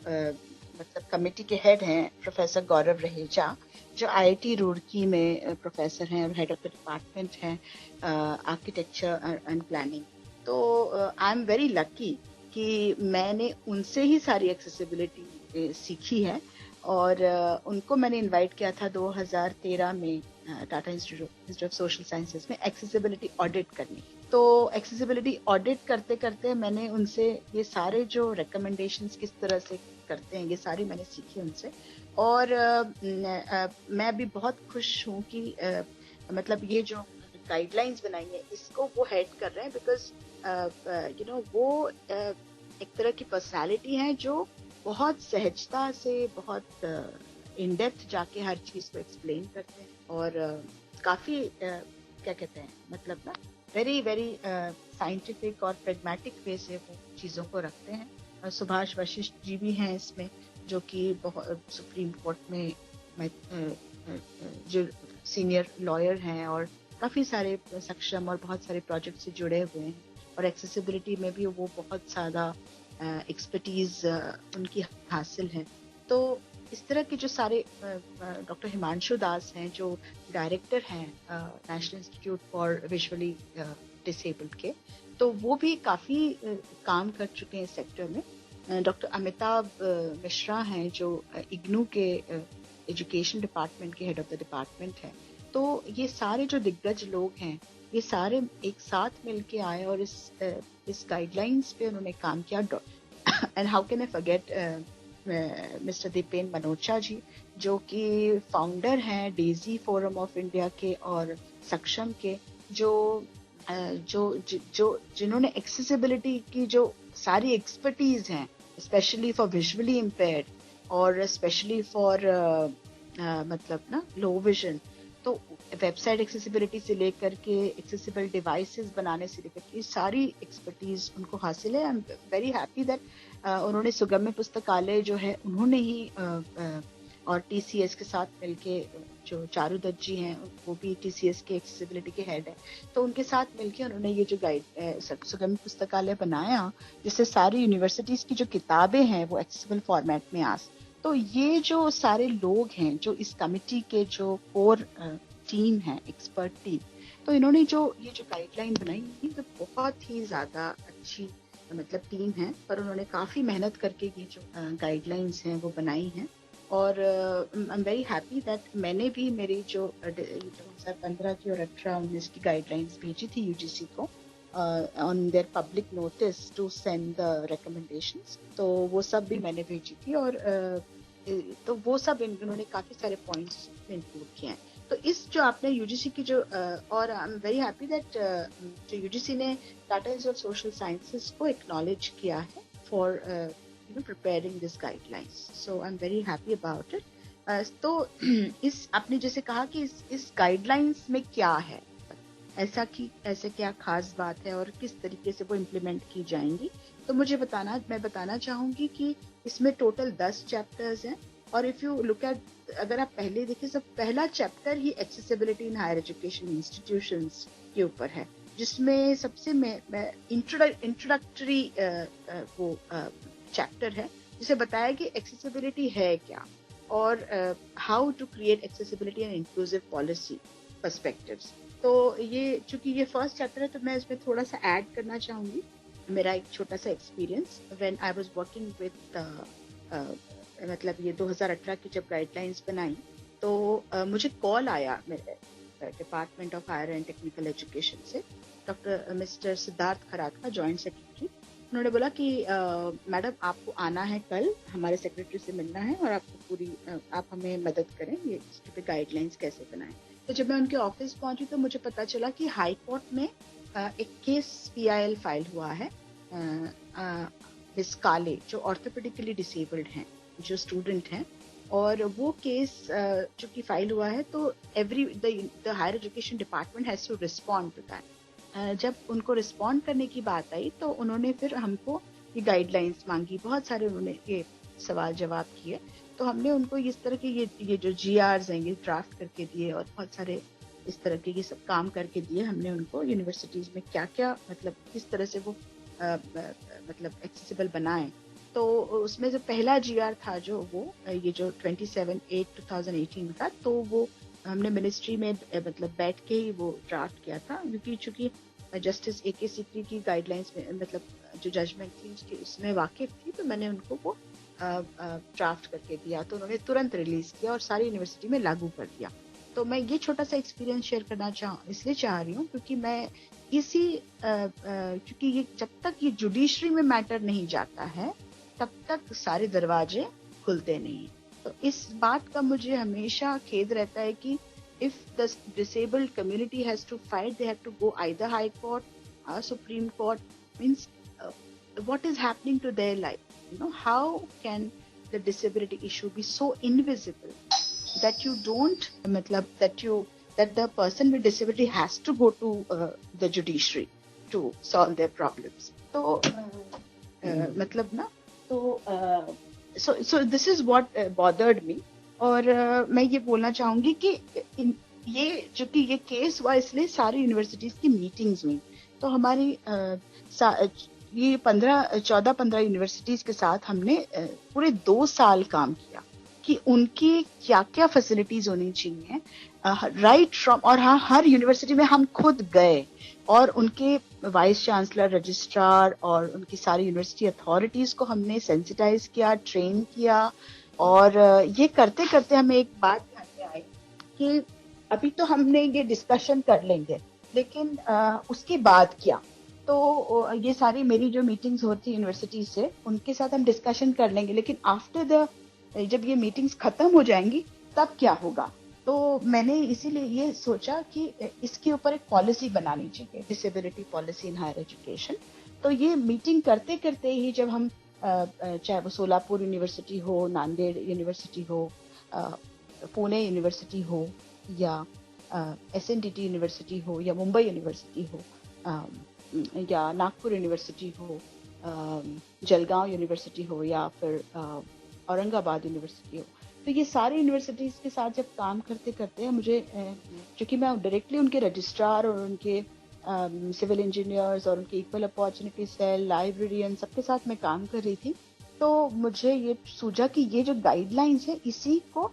कमेटी के हेड हैं प्रोफेसर गौरव रहेजा, जो IIT रुड़की में प्रोफेसर हैं और हेड ऑफ द डिपार्टमेंट हैं आर्किटेक्चर एंड प्लानिंग। तो आई एम वेरी लकी कि मैंने उनसे ही सारी एक्सेसिबिलिटी सीखी है, और उनको मैंने इनवाइट किया था 2013 में Tata institute of social sciences में एक्सेसिबिलिटी ऑडिट करने। तो एक्सेसिबिलिटी ऑडिट करते करते मैंने उनसे ये सारे जो रिकमेंडेशंस किस तरह से करते हैं ये सारी मैंने सीखी उनसे, और मैं भी बहुत खुश हूँ कि ये जो गाइडलाइंस बनाई है इसको वो हेड कर रहे हैं, बिकॉज वो एक तरह की पर्सनालिटी है जो बहुत सहजता से, बहुत इन डेप्थ जाके हर चीज को एक्सप्लेन करते हैं, और काफी क्या कहते हैं वेरी वेरी साइंटिफिक और प्रेगमेटिक वे से वो चीजों को रखते हैं। सुभाष वशिष्ठ जी भी हैं इसमें, जो कि सुप्रीम कोर्ट में जो सीनियर लॉयर हैं और काफ़ी सारे सक्षम और बहुत सारे प्रोजेक्ट से जुड़े हुए हैं, और एक्सेसिबिलिटी में भी वो बहुत ज़्यादा एक्सपर्टीज उनकी हासिल है। तो इस तरह के जो सारे डॉक्टर हिमांशु दास हैं जो डायरेक्टर हैं national institute for visually disabled के, तो वो भी काफ़ी काम कर चुके हैं इस सेक्टर में। डॉक्टर अमिताभ मिश्रा हैं जो इग्नू के एजुकेशन डिपार्टमेंट के हेड ऑफ द डिपार्टमेंट हैं। तो ये सारे जो दिग्गज लोग हैं, ये सारे एक साथ मिलके आए और इस गाइडलाइंस पे उन्होंने काम किया। And how can I forget mister Deepen Manocha ji, जो कि फाउंडर हैं डेजी फोरम ऑफ इंडिया के और सक्षम के, जिन्होंने एक्सेसिबिलिटी की जो सारी एक्सपर्टीज हैं, स्पेशली फॉर विजुअली इम्पेयर्ड और स्पेशली फॉर मतलब ना लो विजन, तो वेबसाइट एक्सेसिबिलिटी से लेकर के एक्सेसिबल डिवाइसेस बनाने से लेकर के सारी एक्सपर्टीज उनको हासिल है। आई एम वेरी हैप्पी दैट उन्होंने सुगम्य पुस्तकालय जो है उन्होंने ही और टीसीएस के साथ मिलके, जो चारू दत्त जी हैं वो भी टीसीएस के एक्सेसिबिलिटी के हेड है, तो उनके साथ मिलके उन्होंने ये जो गाइड सुगम्य पुस्तकालय बनाया, जिससे सारी यूनिवर्सिटीज की जो किताबें हैं वो एक्सेसिबल फॉर्मेट में आ। तो ये जो सारे लोग हैं जो इस कमिटी के जो कोर टीम है, एक्सपर्ट टीम, तो इन्होंने जो ये जो गाइडलाइन बनाई ये तो बहुत ही ज्यादा अच्छी मतलब टीम है, पर उन्होंने काफी मेहनत करके ये जो गाइडलाइंस हैं वो बनाई हैं। और आई एम वेरी हैप्पी दैट मैंने भी मेरी जो 2015 की और 18-19 की गाइडलाइंस भेजी थी यूजीसी को on their public notice to send the recommendations, तो वो सब भी मैंने भेजी थी। और तो वो सब इन्होंने काफी सारे पॉइंट्स इंक्लूड किए हैं। तो इस जो आपने यूजीसी की जो और आई एम वेरी हैप्पी दैट जो यूजीसी ने Tata institute of social sciences को एक्नॉलेज किया है for preparing this guidelines, so I'm very happy about it. तो इस आपने जैसे कहा कि इस गाइडलाइंस में क्या है, ऐसे क्या खास बात है और किस तरीके से वो इम्प्लीमेंट की जाएंगी, तो मैं बताना चाहूंगी कि इसमें टोटल 10 चैप्टर्स हैं। और इफ यू लुक एट, अगर आप पहले देखिए, सब पहला चैप्टर ही accessibility in higher education institutions के ऊपर है, जिसमें सबसे इंट्रोडक्टरी वो चैप्टर है, जिसे बताया कि एक्सेसिबिलिटी है क्या और how to create accessibility and inclusive policy perspectives. तो ये चूंकि ये फर्स्ट चैप्टर है, तो मैं इसमें थोड़ा सा ऐड करना चाहूंगी मेरा एक छोटा सा experience when I was working with मतलब ये 2018 की जब गाइडलाइंस बनाई, तो मुझे कॉल आया मेरे department of higher and technical education से, डॉक्टर मिस्टर सिद्धार्थ खरात का जॉइंट सेक्रेटरी। उन्होंने बोला कि मैडम आपको आना है कल, हमारे सेक्रेटरी से मिलना है और आपको पूरी आप हमें मदद करें ये इस पे गाइडलाइंस कैसे बनाएं। तो जब मैं उनके ऑफिस पहुंची तो मुझे पता चला कि हाई कोर्ट में एक केस PIL फाइल हुआ है मिस काले, जो ऑर्थोपेडिकली डिसेबल्ड हैं, जो स्टूडेंट हैं, और वो केस जो कि फाइल हुआ है, तो the higher education department has to respond to that. जब उनको रिस्पॉन्ड करने की बात आई तो उन्होंने फिर हमको ये गाइडलाइंस मांगी, बहुत सारे उन्होंने ये सवाल जवाब किए, तो हमने उनको इस तरह के ये जो GRs हैं ये ड्राफ्ट करके दिए और बहुत सारे इस तरह के ये सब काम करके दिए हमने उनको, यूनिवर्सिटीज में क्या क्या मतलब किस तरह से वो मतलब एक्सेसिबल बनाएं। तो उसमें जो पहला GR था जो वो ये जो 27/8/2018 का, तो वो हमने मिनिस्ट्री में मतलब बैठ के ही वो ड्राफ्ट किया था, क्योंकि चूंकि जस्टिस AK सीकरी की गाइडलाइंस में मतलब जो जजमेंट थी उसकी उसमें वाकिफ थी, तो मैंने उनको वो ड्राफ्ट करके दिया, तो उन्होंने तुरंत रिलीज किया और सारी यूनिवर्सिटी में लागू कर दिया। तो मैं ये छोटा सा एक्सपीरियंस शेयर करना इसलिए चाह रही हूँ क्योंकि मैं क्योंकि ये जब तक ये जुडिशरी में मैटर नहीं जाता है तब तक सारे दरवाजे खुलते नहीं। तो इस बात का मुझे हमेशा खेद रहता है कि if the disabled community has to fight, they have to go either High Court or Supreme Court. Means what is happening to their life? How can the disability issue be so invisible that you don't, that the person with disability has to go to the judiciary to solve their problems. So so this is what bothered me. और मैं ये बोलना चाहूंगी कि ये जो कि ये केस हुआ इसलिए सारी यूनिवर्सिटीज की मीटिंग्स हुई, तो हमारी ये 14-15 यूनिवर्सिटीज के साथ हमने पूरे 2 साल काम किया कि उनकी क्या क्या फैसिलिटीज होनी चाहिए राइट फ्रॉम, और हाँ, हर यूनिवर्सिटी में हम खुद गए और उनके वाइस चांसलर, रजिस्ट्रार और उनकी सारी यूनिवर्सिटी अथॉरिटीज को हमने सेंसिटाइज किया, ट्रेन किया। और ये करते करते हमें एक बात ध्यान में आई कि अभी तो हमने ये डिस्कशन कर लेंगे, लेकिन उसके बाद क्या। तो ये सारी मेरी जो मीटिंग्स होती यूनिवर्सिटी से, उनके साथ हम डिस्कशन कर लेंगे, लेकिन आफ्टर द जब ये मीटिंग्स खत्म हो जाएंगी तब क्या होगा। तो मैंने इसीलिए ये सोचा कि इसके ऊपर एक पॉलिसी बनानी चाहिए, disability policy in higher education. तो ये मीटिंग करते करते ही जब हम चाहे वो सोलापुर यूनिवर्सिटी हो, नांदेड़ यूनिवर्सिटी हो, पुणे यूनिवर्सिटी हो, या SNDT यूनिवर्सिटी हो, या मुंबई यूनिवर्सिटी हो, या नागपुर यूनिवर्सिटी हो, जलगांव यूनिवर्सिटी हो, या फिर औरंगाबाद यूनिवर्सिटी हो, तो ये सारी यूनिवर्सिटीज के साथ जब काम करते करते मुझे, क्योंकि मैं डायरेक्टली उनके रजिस्ट्रार और उनके सिविल इंजीनियर्स और उनके इक्वल अपॉर्चुनिटी सेल, लाइब्रेरियन, सबके साथ मैं काम कर रही थी, तो मुझे ये सूझा कि ये जो गाइडलाइंस है इसी को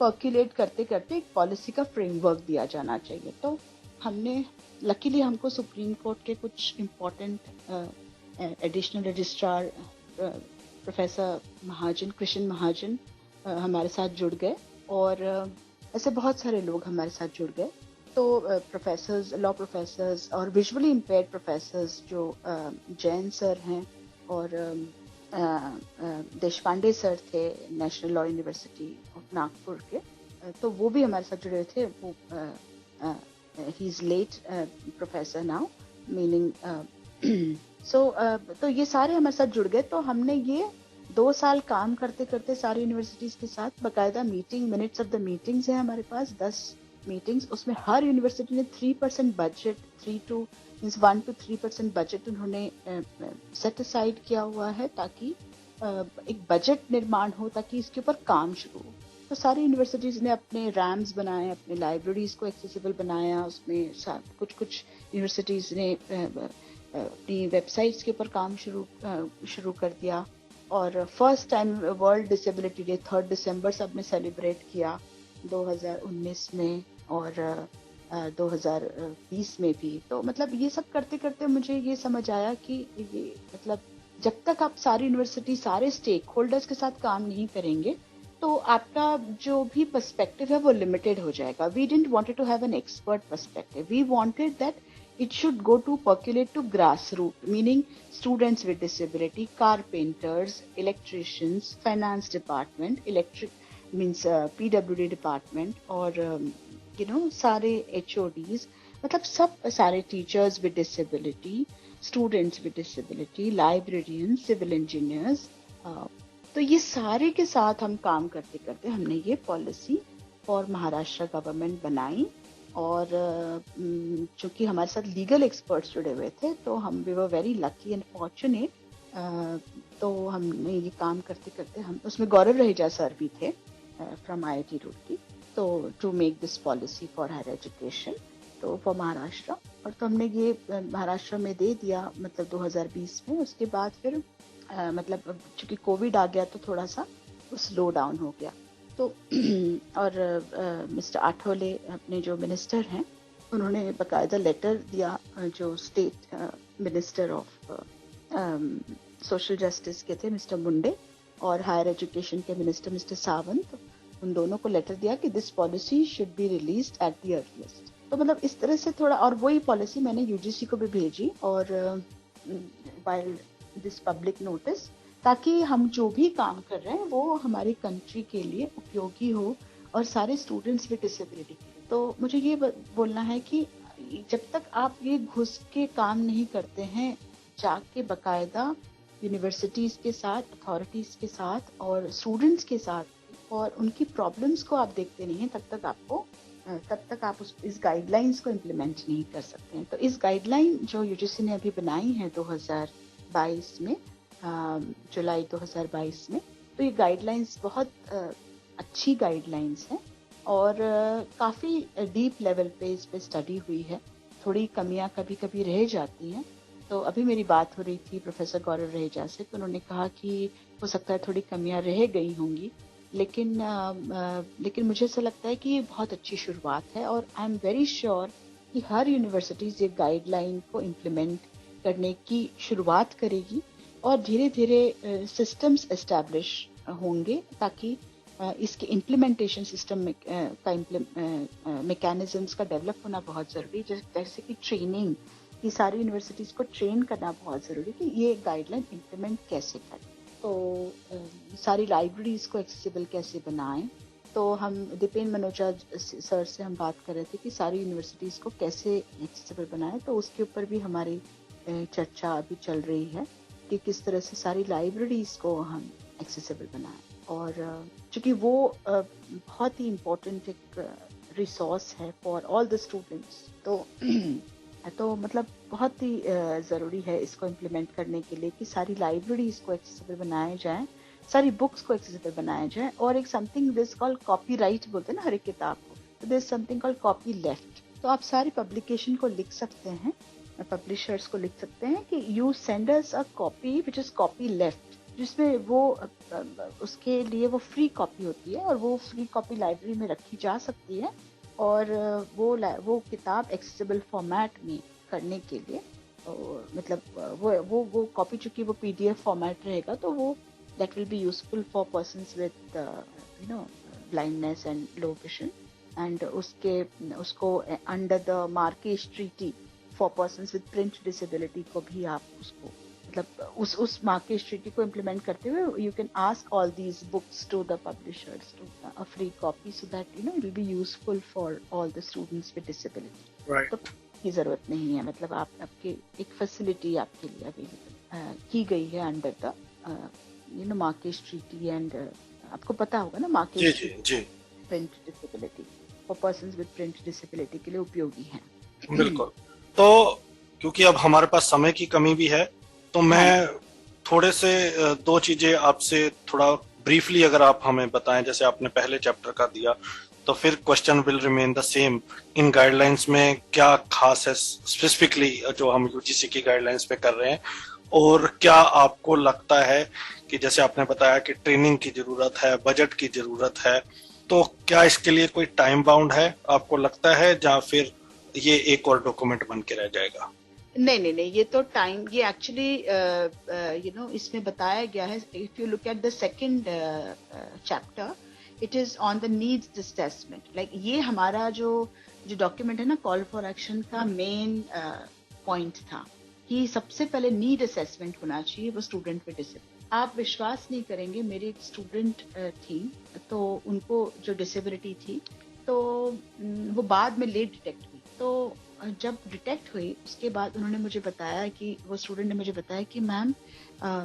पर्क्युलेट करते करते एक पॉलिसी का फ्रेमवर्क दिया जाना चाहिए। तो हमने, लकीली हमको सुप्रीम कोर्ट के कुछ इम्पोर्टेंट एडिशनल रजिस्ट्रार प्रोफेसर महाजन, कृष्ण महाजन, हमारे साथ जुड़ गए, और ऐसे बहुत सारे लोग हमारे साथ जुड़ गए। तो प्रोफेसर्स, लॉ प्रोफेसर्स और विजुअली इम्पेयर्ड प्रोफेसर्स जो जैन सर हैं, और देशपांडे सर थे national law university of Nagpur के, तो वो भी हमारे साथ जुड़े थे। वो he is late professor now, meaning तो ये सारे हमारे साथ जुड़ गए। तो हमने ये 2 साल काम करते करते सारी यूनिवर्सिटीज के साथ बाकायदा meeting, minutes of the meetings है हमारे पास, 10 मीटिंग्स। उसमें हर यूनिवर्सिटी ने 3% बजट, 1 to 3% बजट उन्होंने सेट असाइड किया हुआ है, ताकि एक बजट निर्माण हो, ताकि इसके ऊपर काम शुरू हो। तो सारी यूनिवर्सिटीज ने अपने रैम्स बनाए, अपने लाइब्रेरीज को एक्सेसिबल बनाया, उसमें कुछ यूनिवर्सिटीज ने अपनी वेबसाइट्स के ऊपर काम शुरू कर दिया। और first time world disability day 3 दिसंबर सबने सेलिब्रेट किया 2019 में और 2020 में भी। तो मतलब ये सब करते करते मुझे ये समझ आया कि ये मतलब जब तक आप सारी यूनिवर्सिटी, सारे स्टेक होल्डर्स के साथ काम नहीं करेंगे, तो आपका जो भी पर्सपेक्टिव है वो लिमिटेड हो जाएगा। We didn't wanted to have an expert perspective, we wanted that it should go to percolate to grassroots, meaning students with disability, carpenters, electricians, finance department, electric means PWD department, और सारे HODs, मतलब सब सारे teachers with disability, students with disability, librarians, civil engineers, तो ये सारे के साथ हम काम करते करते हमने ये पॉलिसी फॉर महाराष्ट्र गवर्नमेंट बनाई। और चूंकि हमारे साथ लीगल एक्सपर्ट्स जुड़े हुए थे, तो हम we were very lucky and fortunate. तो हमने ये काम करते करते, हम उसमें गौरव रहेजा सर भी थे फ्रॉम IIT रुड़की, तो to make this policy for higher education, तो फॉर महाराष्ट्र। और तो हमने ये महाराष्ट्र में दे दिया, मतलब 2020 में। उसके बाद फिर मतलब चूंकि कोविड आ गया तो थोड़ा सा स्लो डाउन हो गया। तो और मिस्टर आठवले अपने जो मिनिस्टर हैं, उन्होंने बकायदा लेटर दिया, जो state minister of social justice के थे मिस्टर मुंडे, और हायर एजुकेशन के मिनिस्टर मिस्टर सावंत, उन दोनों को लेटर दिया कि this policy should be released at the earliest. तो मतलब इस तरह से थोड़ा, और वही पॉलिसी मैंने UGC को भी भेजी, और वाइल दिस पब्लिक नोटिस, ताकि हम जो भी काम कर रहे हैं वो हमारी कंट्री के लिए उपयोगी हो और सारे स्टूडेंट्स विद डिसेबिलिटी के लिए। तो मुझे ये बोलना है कि जब तक आप ये घुस के काम नहीं करते हैं, जाके बकायदा यूनिवर्सिटीज के साथ, अथॉरिटीज के साथ और स्टूडेंट्स के साथ, और उनकी प्रॉब्लम्स को आप देखते नहीं हैं, तब तक आप इस गाइडलाइंस को इम्प्लीमेंट नहीं कर सकते हैं। तो इस गाइडलाइन जो UGC ने अभी बनाई है 2022 में, जुलाई 2022 में, तो ये गाइडलाइंस बहुत अच्छी गाइडलाइंस हैं और काफ़ी डीप लेवल पे इस पे स्टडी हुई है। थोड़ी कमियां कभी कभी रह जाती हैं। तो अभी मेरी बात हो रही थी प्रोफेसर गौरव रहेजा से, तो उन्होंने कहा कि हो सकता है थोड़ी कमियां रह गई होंगी, लेकिन मुझे ऐसा लगता है कि ये बहुत अच्छी शुरुआत है और आई एम वेरी श्योर कि हर यूनिवर्सिटीज ये गाइडलाइन को इम्प्लीमेंट करने की शुरुआत करेगी और धीरे धीरे सिस्टम्स एस्टैब्लिश होंगे ताकि इसके इम्प्लीमेंटेशन सिस्टम का मैकेनिज्म्स का डेवलप होना बहुत ज़रूरी है। जैसे कि ट्रेनिंग की सारी यूनिवर्सिटीज़ को ट्रेन करना बहुत ज़रूरी है कि ये गाइडलाइन इम्प्लीमेंट कैसे करें। तो सारी लाइब्रेरीज़ को एक्सेसिबल कैसे बनाएं। तो हम दीपेन मनोजा सर से हम बात कर रहे थे कि सारी यूनिवर्सिटीज़ को कैसे एक्सेसिबल बनाएं, तो उसके ऊपर भी हमारी चर्चा अभी चल रही है कि किस तरह से सारी लाइब्रेरीज़ को हम एक्सेसिबल बनाएं। और चूँकि वो बहुत ही इम्पोर्टेंट एक रिसोर्स है फॉर ऑल द स्टूडेंट्स, तो मतलब बहुत ही ज़रूरी है इसको इम्प्लीमेंट करने के लिए कि सारी लाइब्रेरीज़ को एक्सेसिबल बनाया जाए, सारी बुक्स को एक्सेसिबल बनाया जाए। और एक समथिंग दिस कॉल्ड कॉपीराइट बोलते हैं ना हर एक किताब को, तो this something called copy left. तो आप सारी पब्लिकेशन को लिख सकते हैं, पब्लिशर्स को लिख सकते हैं कि you send us a copy which is copy left, जिसमें वो उसके लिए वो फ्री कॉपी होती है और वो फ्री कॉपी लाइब्रेरी में रखी जा सकती है। और वो किताब एक्सेसिबल फॉर्मेट में करने के लिए मतलब वो कॉपी, चूंकि वो पीडीएफ फॉर्मेट रहेगा, तो वो that will be useful for persons with blindness and low vision. And उसको under the Marrakesh treaty for persons with print disability को भी आप उसको मतलब उस मार्केज ट्रीटी को इम्प्लीमेंट करते हुए you can ask all these books to the publishers to a free copy so that it will be useful for all the students with disability. तो की जरूरत नहीं है, मतलब आपके एक फैसिलिटी आपके लिए अवेलेबल की गई है under the Marrakesh treaty. And आपको पता होगा ना Marquez print disability for persons with print disability के लिए उपयोगी है। बिल्कुल। तो क्योंकि अब हमारे पास समय की कमी भी है, तो मैं थोड़े से दो चीजें आपसे थोड़ा ब्रीफली अगर आप हमें बताएं, जैसे आपने पहले चैप्टर का दिया, तो फिर question will remain the same. In guidelines में क्या खास है स्पेसिफिकली जो हम यूजीसी की गाइडलाइंस पे कर रहे हैं, और क्या आपको लगता है कि जैसे आपने बताया कि ट्रेनिंग की जरूरत है, बजट की जरूरत है, तो क्या इसके लिए कोई टाइम बाउंड है आपको लगता है, या फिर ये एक और डॉक्यूमेंट बन के रह जाएगा? नहीं, ये तो टाइम, ये एक्चुअली इसमें बताया गया है। If you look at the second chapter, it is on the needs assessment. Like ये हमारा जो डॉक्यूमेंट है ना, कॉल फॉर एक्शन का मेन पॉइंट था कि सबसे पहले नीड असेसमेंट होना चाहिए वो स्टूडेंट विद डिसेबिलिटी। आप विश्वास नहीं करेंगे, मेरी एक स्टूडेंट थी, तो उनको जो डिसेबिलिटी थी, तो वो बाद में लेट डिटेक्ट हुई। तो जब डिटेक्ट हुई उसके बाद उन्होंने मुझे बताया कि वो स्टूडेंट ने मुझे बताया कि मैम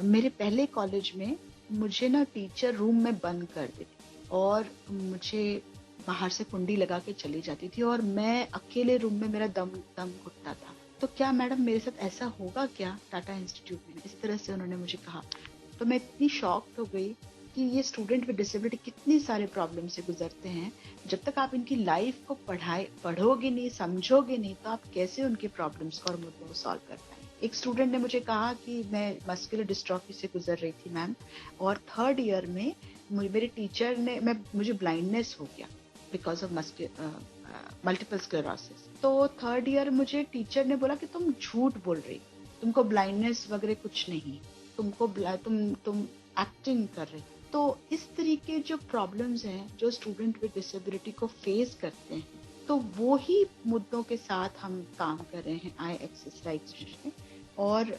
मेरे पहले कॉलेज में मुझे ना टीचर रूम में बंद कर देती और मुझे बाहर से कुंडी लगा के चली जाती थी और मैं अकेले रूम में मेरा दम घुटता था। तो क्या मैडम मेरे साथ ऐसा होगा क्या टाटा इंस्टीट्यूट में? इस तरह से उन्होंने मुझे कहा। तो मैं इतनी शॉक हो गई कि ये स्टूडेंट विद डिसेबिलिटी कितनी सारे प्रॉब्लम से गुजरते हैं। जब तक आप इनकी लाइफ को पढ़ोगे नहीं, समझोगे नहीं, तो आप कैसे उनके प्रॉब्लम्स को और मुद्दों को सॉल्व कर पाएंगे। एक स्टूडेंट ने मुझे कहा कि मैं मस्कुलर डिस्ट्रॉफी से गुजर रही थी मैम, और 3rd ईयर में मेरे टीचर ने मुझे ब्लाइंडनेस हो गया बिकॉज ऑफ मल्टीपल स्क्लेरोसिस। तो 3rd ईयर मुझे टीचर ने बोला कि तुम झूठ बोल रही, तुमको ब्लाइंडनेस वगैरह कुछ नहीं, तुम एक्टिंग कर रही। तो इस तरीके जो प्रॉब्लम्स हैं जो स्टूडेंट विद डिसेबिलिटी को फेस करते हैं, तो वो ही मुद्दों के साथ हम काम कर रहे हैं आई एक्सेस राइट्स में। और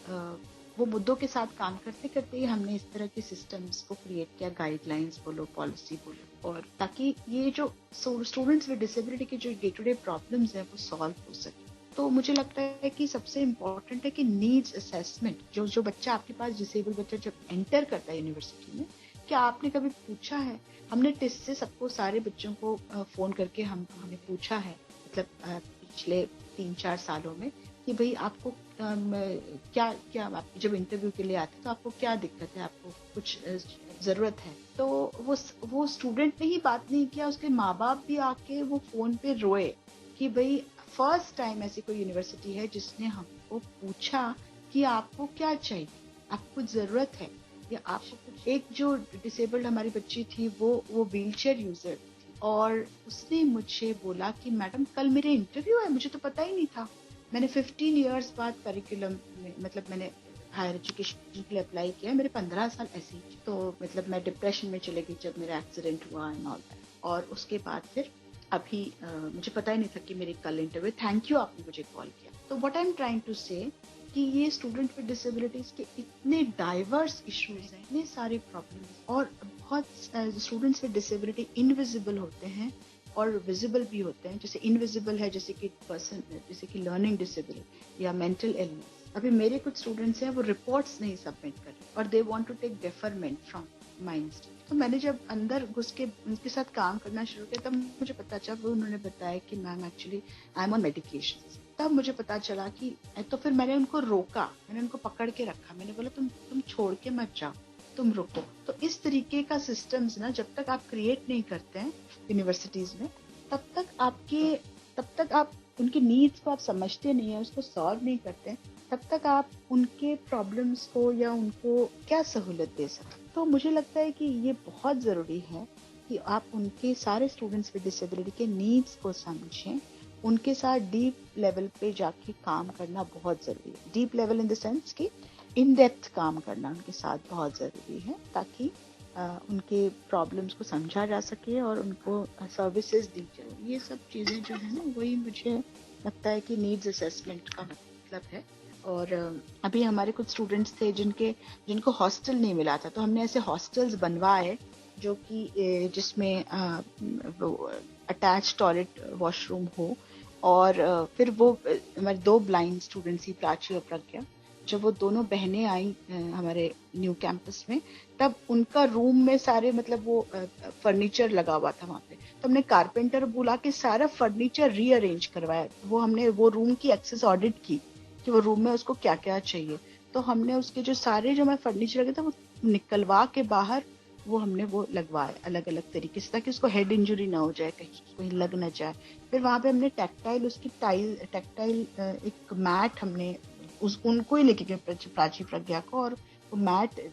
वो मुद्दों के साथ काम करते करते ही हमने इस तरह के सिस्टम्स को क्रिएट किया, गाइडलाइंस बोलो, पॉलिसी बोलो, और ताकि ये जो स्टूडेंट्स विद डिसेबिलिटी के जो डे टू डे प्रॉब्लम्स हैं वो सॉल्व हो सके। तो मुझे लगता है कि सबसे इम्पोर्टेंट है कि नीड्स असेसमेंट, जो बच्चा आपके पास डिसेबल बच्चा जब एंटर करता है यूनिवर्सिटी में, क्या आपने कभी पूछा है? हमने टेस्ट से सबको, सारे बच्चों को फोन करके हमने पूछा है, मतलब पिछले 3-4 सालों में कि भाई आपको क्या क्या आप जब इंटरव्यू के लिए आते तो आपको क्या दिक्कत है, आपको कुछ जरूरत है, तो वो स्टूडेंट ने ही बात नहीं किया, उसके माँ बाप भी आके वो फोन पे रोए कि भाई फर्स्ट टाइम ऐसी कोई यूनिवर्सिटी है जिसने हमको पूछा कि आपको क्या चाहिए, आपको कुछ जरूरत है या आपको कुछ। एक जो डिसेबल्ड हमारी बच्ची थी वो व्हीलचेयर यूजर थी और उसने मुझे बोला कि मैडम कल मेरे इंटरव्यू है, मुझे तो पता ही नहीं था। मैंने 15 इयर्स बाद करिकुलम में, मतलब मैंने हायर एजुकेशन के लिए अप्लाई किया, मेरे 15 साल ऐसे ही, तो मतलब मैं डिप्रेशन में चले गई जब मेरा एक्सीडेंट हुआ एंड ऑल दैट। और उसके बाद फिर अभी मुझे पता ही नहीं था कि मेरी कल इंटरव्यू। थैंक यू आपने मुझे कॉल किया। तो what I am trying to say कि ये स्टूडेंट विद डिसेबिलिटीज के इतने डाइवर्स इश्यूज हैं, इतने सारे प्रॉब्लम्स, और बहुत स्टूडेंट्स विद डिसेबिलिटी इनविजिबल होते हैं और विजिबल भी होते हैं। जैसे इनविजिबल है जैसे कि पर्सन, जैसे कि लर्निंग डिसेबिलिटी या मेंटल इलनेस। अभी मेरे कुछ स्टूडेंट्स हैं वो रिपोर्ट्स नहीं सबमिट कर रहे और they want to take deferment from mind. तो मैंने जब अंदर घुस के उनके साथ काम करना शुरू किया तब मुझे पता चला, वो उन्होंने बताया कि ma'am actually I am on medication. तब मुझे पता चला कि, तो फिर मैंने उनको रोका, मैंने उनको पकड़ के रखा, मैंने बोला तुम छोड़ के मत जाओ, तुम रुको। तो इस तरीके का सिस्टम्स ना जब तक आप क्रिएट नहीं करते हैं यूनिवर्सिटीज में, तब तक आप उनकी नीड्स को आप समझते नहीं है, उसको सॉल्व नहीं करते, तब तक आप उनके प्रॉब्लम्स को या उनको क्या सहूलत दे सकते। तो मुझे लगता है कि ये बहुत जरूरी है कि आप उनके सारे स्टूडेंट्स विद डिसेबिलिटी के नीड्स को समझें, उनके साथ डीप लेवल पे जाके काम करना बहुत जरूरी है। Deep level in the sense कि इन डेप्थ काम करना उनके साथ बहुत जरूरी है, ताकि उनके प्रॉब्लम्स को समझा जा सके और उनको सर्विसेज दी जाए। ये सब चीजें जो है ना, वही मुझे लगता है कि नीड्स असेसमेंट का मतलब है। और अभी हमारे कुछ स्टूडेंट्स थे जिनको हॉस्टल नहीं मिला था, तो हमने ऐसे हॉस्टल्स बनवाए जो कि जिसमें अटैच टॉयलेट वॉशरूम हो। और फिर वो हमारे 2 ब्लाइंड स्टूडेंट्स ही, प्राची और प्रज्ञा, जब वो दोनों बहनें आई हमारे न्यू कैंपस में, तब उनका रूम में सारे मतलब वो फर्नीचर लगा हुआ था वहाँ पे, तो हमने कारपेंटर बुला के सारा फर्नीचर रीअरेंज करवाया। हमने वो रूम की एक्सेस ऑडिट की कि वो रूम में उसको क्या क्या चाहिए। तो हमने उसके जो हमारे फर्नीचर लगे थे वो निकलवा के बाहर हमने वो लगवाए अलग अलग तरीके से, ताकि उसको हेड इंजरी ना हो जाए, कहीं लग ना जाए। फिर वहाँ पे हमने टैक्टाइल एक मैट हमने उनको ही लेके गए, प्राची प्रज्ञा को, और वो मैट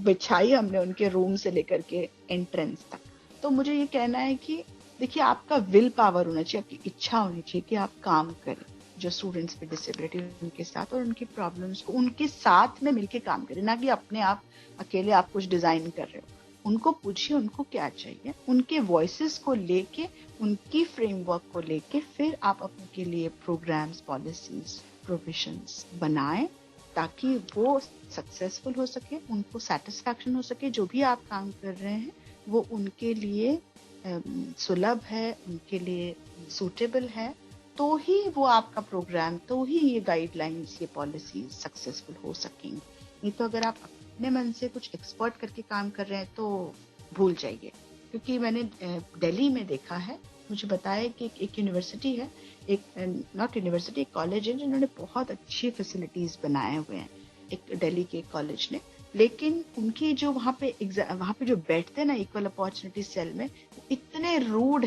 बिछाई हमने उनके रूम से लेकर के एंट्रेंस तक। तो मुझे ये कहना है कि देखिए, आपका विल पावर होना चाहिए, आपकी इच्छा होनी चाहिए कि आप काम करें जो स्टूडेंट्स विद डिसेबिलिटी उनके साथ, और उनकी प्रॉब्लम्स को उनके साथ में मिलके काम करें, ना कि अपने आप अकेले आप कुछ डिजाइन कर रहे हो। उनको पूछिए उनको क्या चाहिए, उनके वॉइसेस को लेके, उनकी फ्रेमवर्क को लेके, फिर आप अपने के लिए प्रोग्राम्स, पॉलिसीज, प्रोविजंस बनाएं, ताकि वो सक्सेसफुल हो सके, उनको सेटिस्फैक्शन हो सके, जो भी आप काम कर रहे हैं वो उनके लिए सुलभ है, उनके लिए सूटेबल है, तो ही वो आपका प्रोग्राम, तो ही ये गाइडलाइंस, ये पॉलिसीज सक्सेसफुल हो सकेंगी। नहीं तो अगर आप अपने मन से कुछ एक्सपर्ट करके काम कर रहे हैं तो भूल जाइए। क्योंकि मैंने दिल्ली में देखा है, मुझे बताया कि एक यूनिवर्सिटी है, एक कॉलेज है जिन्होंने बहुत अच्छी फैसिलिटीज बनाए हुए हैं, एक दिल्ली के कॉलेज ने, लेकिन उनकी जो वहाँ पे जो बैठते हैं ना इक्वल अपॉर्चुनिटी सेल में, इतने रूड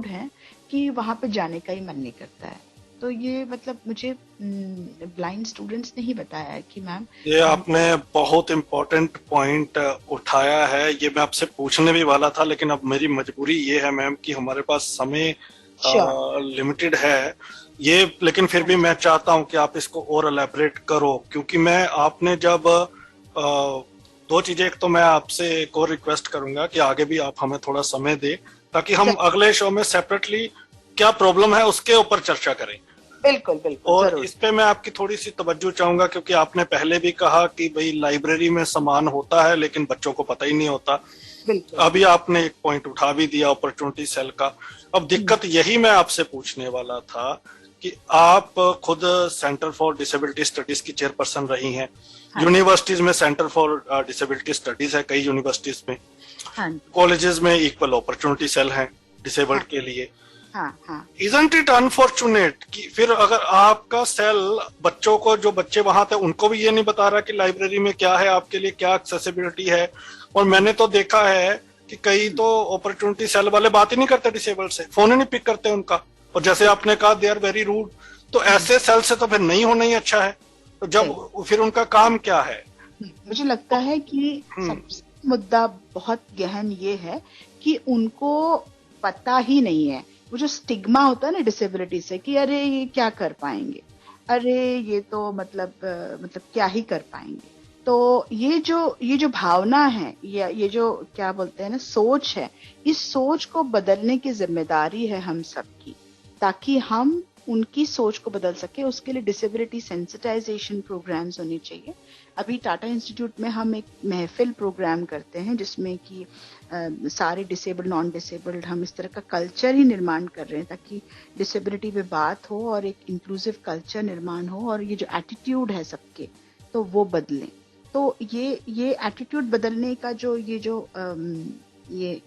हैं कि वहाँ पे जाने का ही मन नहीं करता है। तो ये मतलब मुझे ब्लाइंड स्टूडेंट्स ने ही बताया है कि मैम, ये आपने बहुत इम्पोर्टेंट पॉइंट उठाया है। ये मैं आपसे पूछने भी वाला था, लेकिन अब मेरी मजबूरी ये है मैम कि हमारे पास समय लिमिटेड है ये, लेकिन फिर भी मैं चाहता हूँ कि आप इसको और एलैबोरेट करो, क्योंकि आपने जब 2 चीजें, एक तो मैं आपसे एक और रिक्वेस्ट करूंगा कि आगे भी आप हमें थोड़ा समय दे, ताकि हम अगले शो में सेपरेटली क्या प्रॉब्लम है उसके ऊपर चर्चा करें। बिल्कुल। और इस पे मैं आपकी थोड़ी सी तवज्जो चाहूंगा, क्योंकि आपने पहले भी कहा कि भाई लाइब्रेरी में सामान होता है लेकिन बच्चों को पता ही नहीं होता। अभी आपने एक पॉइंट उठा भी दिया अपॉर्चुनिटी सेल का। अब दिक्कत यही मैं आपसे पूछने वाला था कि आप खुद सेंटर फॉर डिसेबिलिटी स्टडीज की चेयरपर्सन रही हैं। यूनिवर्सिटीज में सेंटर फॉर डिसेबिलिटी स्टडीज है, कई यूनिवर्सिटीज में, कॉलेजेस में इक्वल अपॉर्चुनिटी सेल है डिसेबल्ड के लिए। हाँ हाँ Isn't it unfortunate कि फिर अगर आपका सेल बच्चों को, जो बच्चे वहां थे उनको भी ये नहीं बता रहा कि लाइब्रेरी में क्या है, आपके लिए क्या एक्सेसिबिलिटी है। और मैंने तो देखा है कि कई तो अपॉर्चुनिटी सेल वाले बात ही नहीं करते डिसेबल्ड से, फोन ही नहीं पिक करते उनका। और जैसे आपने कहा दे आर वेरी रूड, तो ऐसे सेल से तो फिर नहीं होना ही अच्छा है। तो जब फिर उनका काम क्या है? मुझे लगता है कि सबसे मुद्दा बहुत गहन ये है कि उनको पता ही नहीं है। वो जो स्टिग्मा होता है ना डिसेबिलिटी से कि अरे ये क्या कर पाएंगे, अरे ये तो मतलब क्या ही कर पाएंगे। तो ये जो भावना है या ये जो क्या बोलते हैं ना सोच है, इस सोच को बदलने की जिम्मेदारी है हम सबकी, ताकि हम उनकी सोच को बदल सके। उसके लिए डिसेबिलिटी सेंसिटाइजेशन प्रोग्राम्स होने चाहिए। अभी टाटा इंस्टीट्यूट में हम एक महफिल प्रोग्राम करते हैं जिसमें कि सारे डिसेबल्ड नॉन डिसेबल्ड हम इस तरह का कल्चर ही निर्माण कर रहे हैं ताकि डिसेबिलिटी पे बात हो और एक इंक्लूसिव कल्चर निर्माण हो, और ये जो एटीट्यूड है सबके तो वो बदलें। तो ये एटीट्यूड बदलने का ये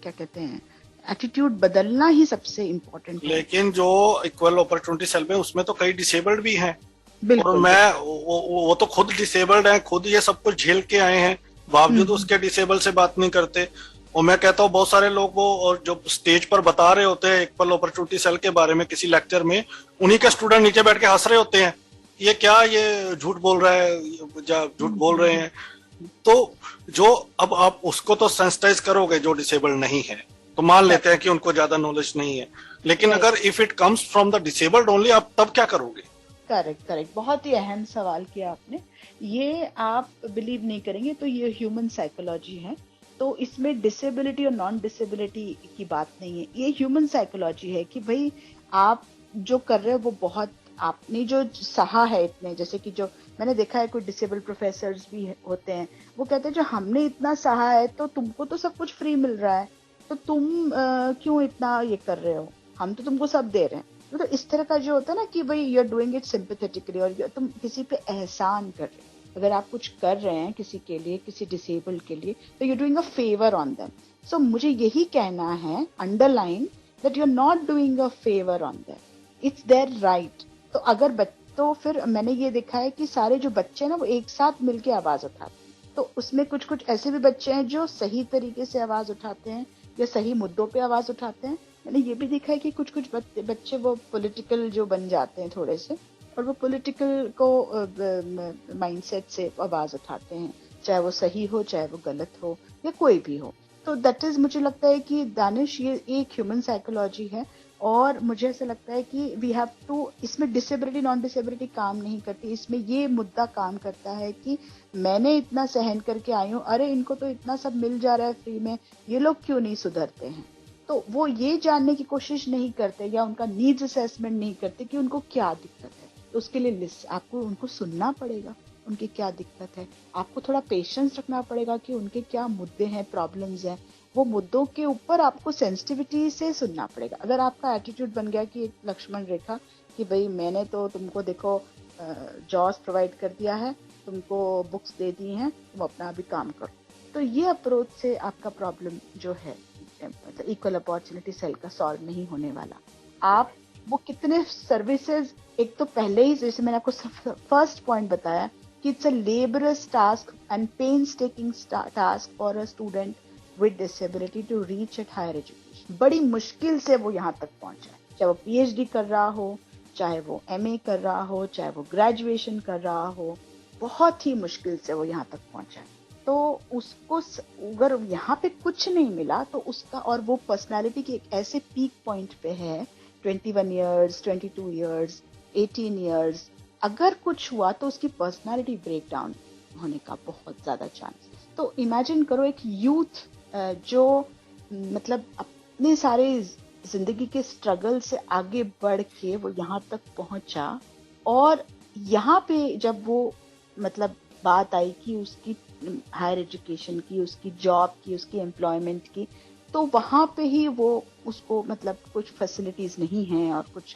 क्या कहते हैं, एटीट्यूड बदलना ही सबसे इम्पोर्टेंट है। लेकिन जो इक्वल अपॉर्चुनिटी सेल में उसमें तो कई डिसेबल्ड भी हैं। बिल्कुल, और मैं वो तो खुद डिसेबल्ड हैं, खुद ये सब कुछ झेल के आए हैं, बावजूद उसके डिसेबल से बात नहीं करते। और मैं कहता हूँ बहुत सारे लोग वो और जो स्टेज पर बता रहे होते हैं इक्वल अपॉर्चुनिटी सेल के बारे में किसी लेक्चर में, उन्हीं के स्टूडेंट नीचे बैठ के हंस रहे होते हैं, ये क्या, ये झूठ बोल रहा है, झूठ बोल रहे हैं। तो जो अब आप उसको तो सेंसिटाइज करोगे जो डिसेबल्ड नहीं है, तो मान लेते हैं कि उनको ज्यादा नॉलेज नहीं है, लेकिन अगर if it comes from the disabled only, आप तब क्या करोगे? करेक्ट, बहुत ही अहम सवाल किया आपने। ये आप बिलीव नहीं करेंगे, तो ये ह्यूमन साइकोलॉजी है। तो इसमें डिसेबिलिटी और नॉन डिसेबिलिटी की बात नहीं है, ये ह्यूमन साइकोलॉजी है कि भाई आप जो कर रहे हो वो बहुत आपने जो सहा है इतने, जैसे कि जो मैंने देखा है कोई डिसेबल्ड प्रोफेसर्स भी होते हैं, वो कहते हैं जो हमने इतना सहा है तो तुमको तो सब कुछ फ्री मिल रहा है, तो तुम क्यों इतना ये कर रहे हो, हम तो तुमको सब दे रहे हैं। तो इस तरह का जो होता है ना कि भाई यू आर डूइंग इट सिंपैथेटिकली, और तुम किसी पे एहसान कर रहे हो। अगर आप कुछ कर रहे हैं किसी के लिए, किसी डिसेबल्ड के लिए, तो you doing a favour on them. So मुझे यही कहना है, underline that you are not doing a favour on them, it's their right. तो अगर तो फिर मैंने ये देखा है कि सारे जो बच्चे ना वो एक साथ मिलके आवाज उठाते हैं। तो उसमें कुछ ऐसे भी बच्चे हैं जो सही तरीके से आवाज उठाते हैं या सही मुद्दों पे आवाज उठाते हैं। मैंने ये भी देखा है कि कुछ बच्चे वो पॉलिटिकल जो बन जाते हैं थोड़े से, और वो पॉलिटिकल को माइंडसेट से आवाज उठाते हैं, चाहे वो सही हो चाहे वो गलत हो या कोई भी हो। तो दैट इज, मुझे लगता है कि दानिश ये एक ह्यूमन साइकोलॉजी है, और मुझे ऐसा लगता है कि वी हैव टू, इसमें डिसेबिलिटी नॉन डिसेबिलिटी काम नहीं करती, इसमें ये मुद्दा काम करता है कि मैंने इतना सहन करके आई हूँ, अरे इनको तो इतना सब मिल जा रहा है फ्री में, ये लोग क्यों नहीं सुधरते हैं। तो वो ये जानने की कोशिश नहीं करते या उनका नीड्स असेसमेंट नहीं करते कि उनको क्या दिक्कत है। तो उसके लिए आपको उनको सुनना पड़ेगा, उनकी क्या दिक्कत है, आपको थोड़ा पेशेंस रखना पड़ेगा कि उनके क्या मुद्दे हैं, प्रॉब्लम्स हैं, वो मुद्दों के ऊपर आपको सेंसिटिविटी से सुनना पड़ेगा। अगर आपका एटीट्यूड बन गया कि एक लक्ष्मण रेखा कि भाई मैंने तो तुमको देखो जॉब्स प्रोवाइड कर दिया है, तुमको बुक्स दे दी हैं, तुम अपना अभी काम करो, तो ये अप्रोच से आपका प्रॉब्लम जो है मतलब इक्वल अपॉर्चुनिटी सेल का सॉल्व नहीं होने वाला। आप वो कितने सर्विसेज, एक तो पहले ही जैसे मैंने आपको फर्स्ट पॉइंट बताया कि it's a laborious task and painstaking task for a student with disability to reach at higher education. बड़ी मुश्किल से वो यहाँ तक पहुंचा है, चाहे वो पीएचडी कर रहा हो, चाहे वो एमए कर रहा हो, चाहे वो ग्रेजुएशन कर रहा हो, बहुत ही मुश्किल से वो यहाँ तक पहुंचा है। तो उसको अगर यहाँ पे कुछ नहीं मिला तो उसका, और वो पर्सनालिटी के एक ऐसे पीक पॉइंट पे है 21 इयर्स, 22 इयर्स, 18 इयर्स, अगर कुछ हुआ तो उसकी पर्सनालिटी ब्रेक डाउन होने का बहुत ज्यादा चांस। तो इमेजिन करो एक यूथ जो मतलब अपने सारे जिंदगी के स्ट्रगल से आगे बढ़ के वो यहाँ तक पहुंचा, और यहाँ पे जब वो मतलब बात आई कि उसकी हायर एजुकेशन की, उसकी जॉब की, उसकी एम्प्लॉयमेंट की, तो वहां पे ही वो उसको मतलब कुछ फैसिलिटीज नहीं हैं और कुछ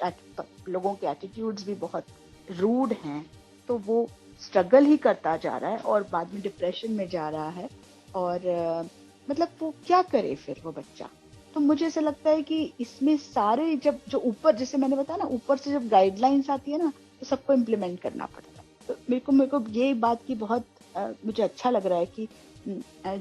लोगों के एटीट्यूड्स भी बहुत रूड हैं, तो वो स्ट्रगल ही करता जा रहा है और बाद में डिप्रेशन में जा रहा है। और मतलब वो क्या करे फिर वो बच्चा, तो मुझे ऐसा लगता है कि इसमें सारे जब जो ऊपर, जैसे मैंने बताया ना, ऊपर से जब गाइडलाइंस आती है ना तो सबको इम्प्लीमेंट करना पड़ता है। तो मेरे को ये बात की बहुत मुझे अच्छा लग रहा है कि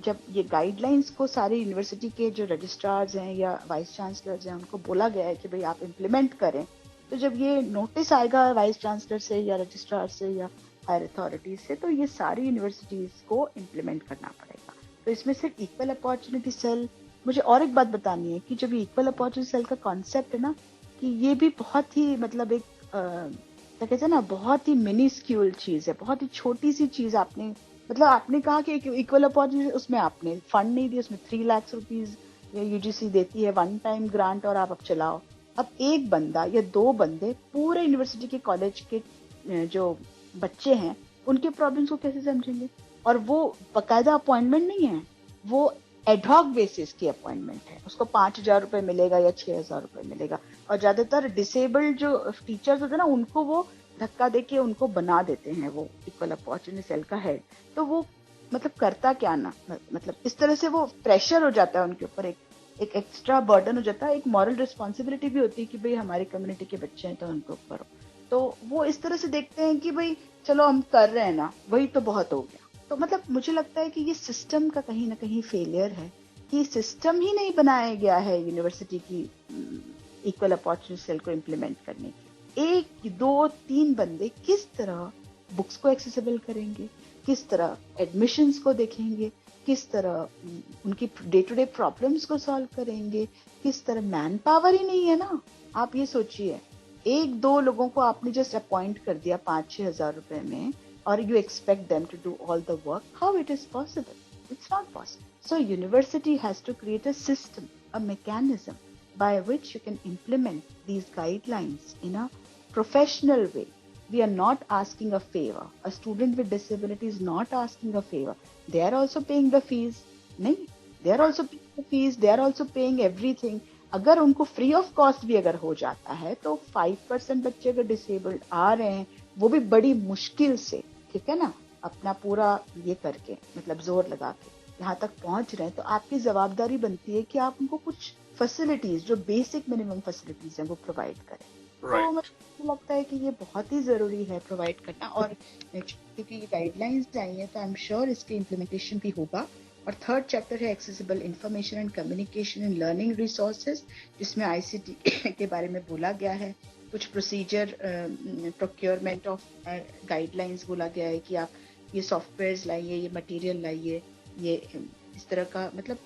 जब ये गाइडलाइंस को सारे यूनिवर्सिटी के जो रजिस्ट्रार्स हैं या वाइस चांसलर्स हैं उनको बोला गया है कि भाई आप इम्प्लीमेंट करें, तो जब ये नोटिस आएगा वाइस चांसलर से या रजिस्ट्रार से या हायर अथॉरिटी से, तो ये सारी यूनिवर्सिटीज को इम्प्लीमेंट करना पड़ेगा। तो इसमें सिर्फ इक्वल अपॉर्चुनिटी सेल, मुझे और एक बात बतानी है कि जब ये इक्वल अपॉर्चुनिटी सेल का कॉन्सेप्ट है ना, कि ये भी बहुत ही मतलब एक क्या कहते हैं ना, बहुत ही मिनिस्क्यूल चीज है, बहुत ही छोटी सी चीज। आपने कहा कि इक्वल अपॉर्चुनिटी, उसमें आपने फंड नहीं दिया, उसमें 3 लाख रुपीज यूजीसी देती है वन टाइम ग्रांट और आप अब चलाओ। अब एक बंदा या 2 बंदे पूरे यूनिवर्सिटी के कॉलेज के जो बच्चे हैं उनके प्रॉब्लम्स को कैसे समझेंगे? और वो बकायदा अपॉइंटमेंट नहीं है, वो एडहॉक बेसिस की अपॉइंटमेंट है। उसको 5,000 रुपए मिलेगा या 6,000 रुपए मिलेगा। और ज्यादातर डिसेबल्ड जो टीचर्स होते हैं ना, उनको वो धक्का देके उनको बना देते हैं वो इक्वल अपॉर्चुनिटी सेल का हेड। तो वो मतलब करता क्या ना, मतलब इस तरह से वो प्रेशर हो जाता है उनके ऊपर, एक एक्स्ट्रा बर्डन हो जाता है। एक मॉरल रिस्पॉन्सिबिलिटी भी होती है कि भाई हमारी कम्युनिटी के बच्चे हैं तो उनको करो। तो वो इस तरह से देखते हैं कि भाई चलो हम कर रहे हैं ना, वही तो बहुत हो गया। तो मतलब मुझे लगता है कि ये सिस्टम का कहीं ना कहीं फेलियर है कि सिस्टम ही नहीं बनाया गया है यूनिवर्सिटी की इक्वल अपॉर्चुनिटी सेल को इम्प्लीमेंट करने की। 1, 2, 3 बंदे किस तरह बुक्स को एक्सेसिबल करेंगे, किस तरह एडमिशंस को देखेंगे, किस तरह उनकी डे टू डे प्रॉब्लम्स को सॉल्व करेंगे, किस तरह मैन पावर ही नहीं है ना। आप ये सोचिए, 1-2 लोगों को आपने जस्ट अपॉइंट कर दिया 5-6 हजार रुपए में, और you expect them to do all the work. How it is possible? It's not possible. So university has to create a system, a mechanism by which you can implement these guidelines in a professional way. We are not asking a favor. A student with disability is not asking a favor. They are also paying the fees. नहीं, they are also paying the fees. They are also paying everything. अगर उनको free of cost भी अगर हो जाता है तो 5% बच्चे अगर डिसेबल्ड आ रहे हैं, वो भी बड़ी मुश्किल से, ठीक है ना, अपना पूरा ये करके, मतलब जोर लगा के यहाँ तक पहुंच रहे हैं, तो आपकी जवाबदारी बनती है कि आप उनको कुछ फैसिलिटीज, जो बेसिक मिनिमम फैसिलिटीज हैं, वो प्रोवाइड करें। तो मुझे लगता है कि ये बहुत ही जरूरी है प्रोवाइड करना। और क्योंकि ये गाइडलाइंस आई है तो आई एम श्योर इसके इम्प्लीमेंटेशन भी होगा। और 3rd चैप्टर है accessible information and communication and learning resources, जिसमें ICT के बारे में बोला गया है। कुछ प्रोसीजर, प्रोक्योरमेंट ऑफ गाइडलाइंस बोला गया है कि आप ये सॉफ्टवेयर्स लाइए, ये मटेरियल लाइए, ये इस तरह का मतलब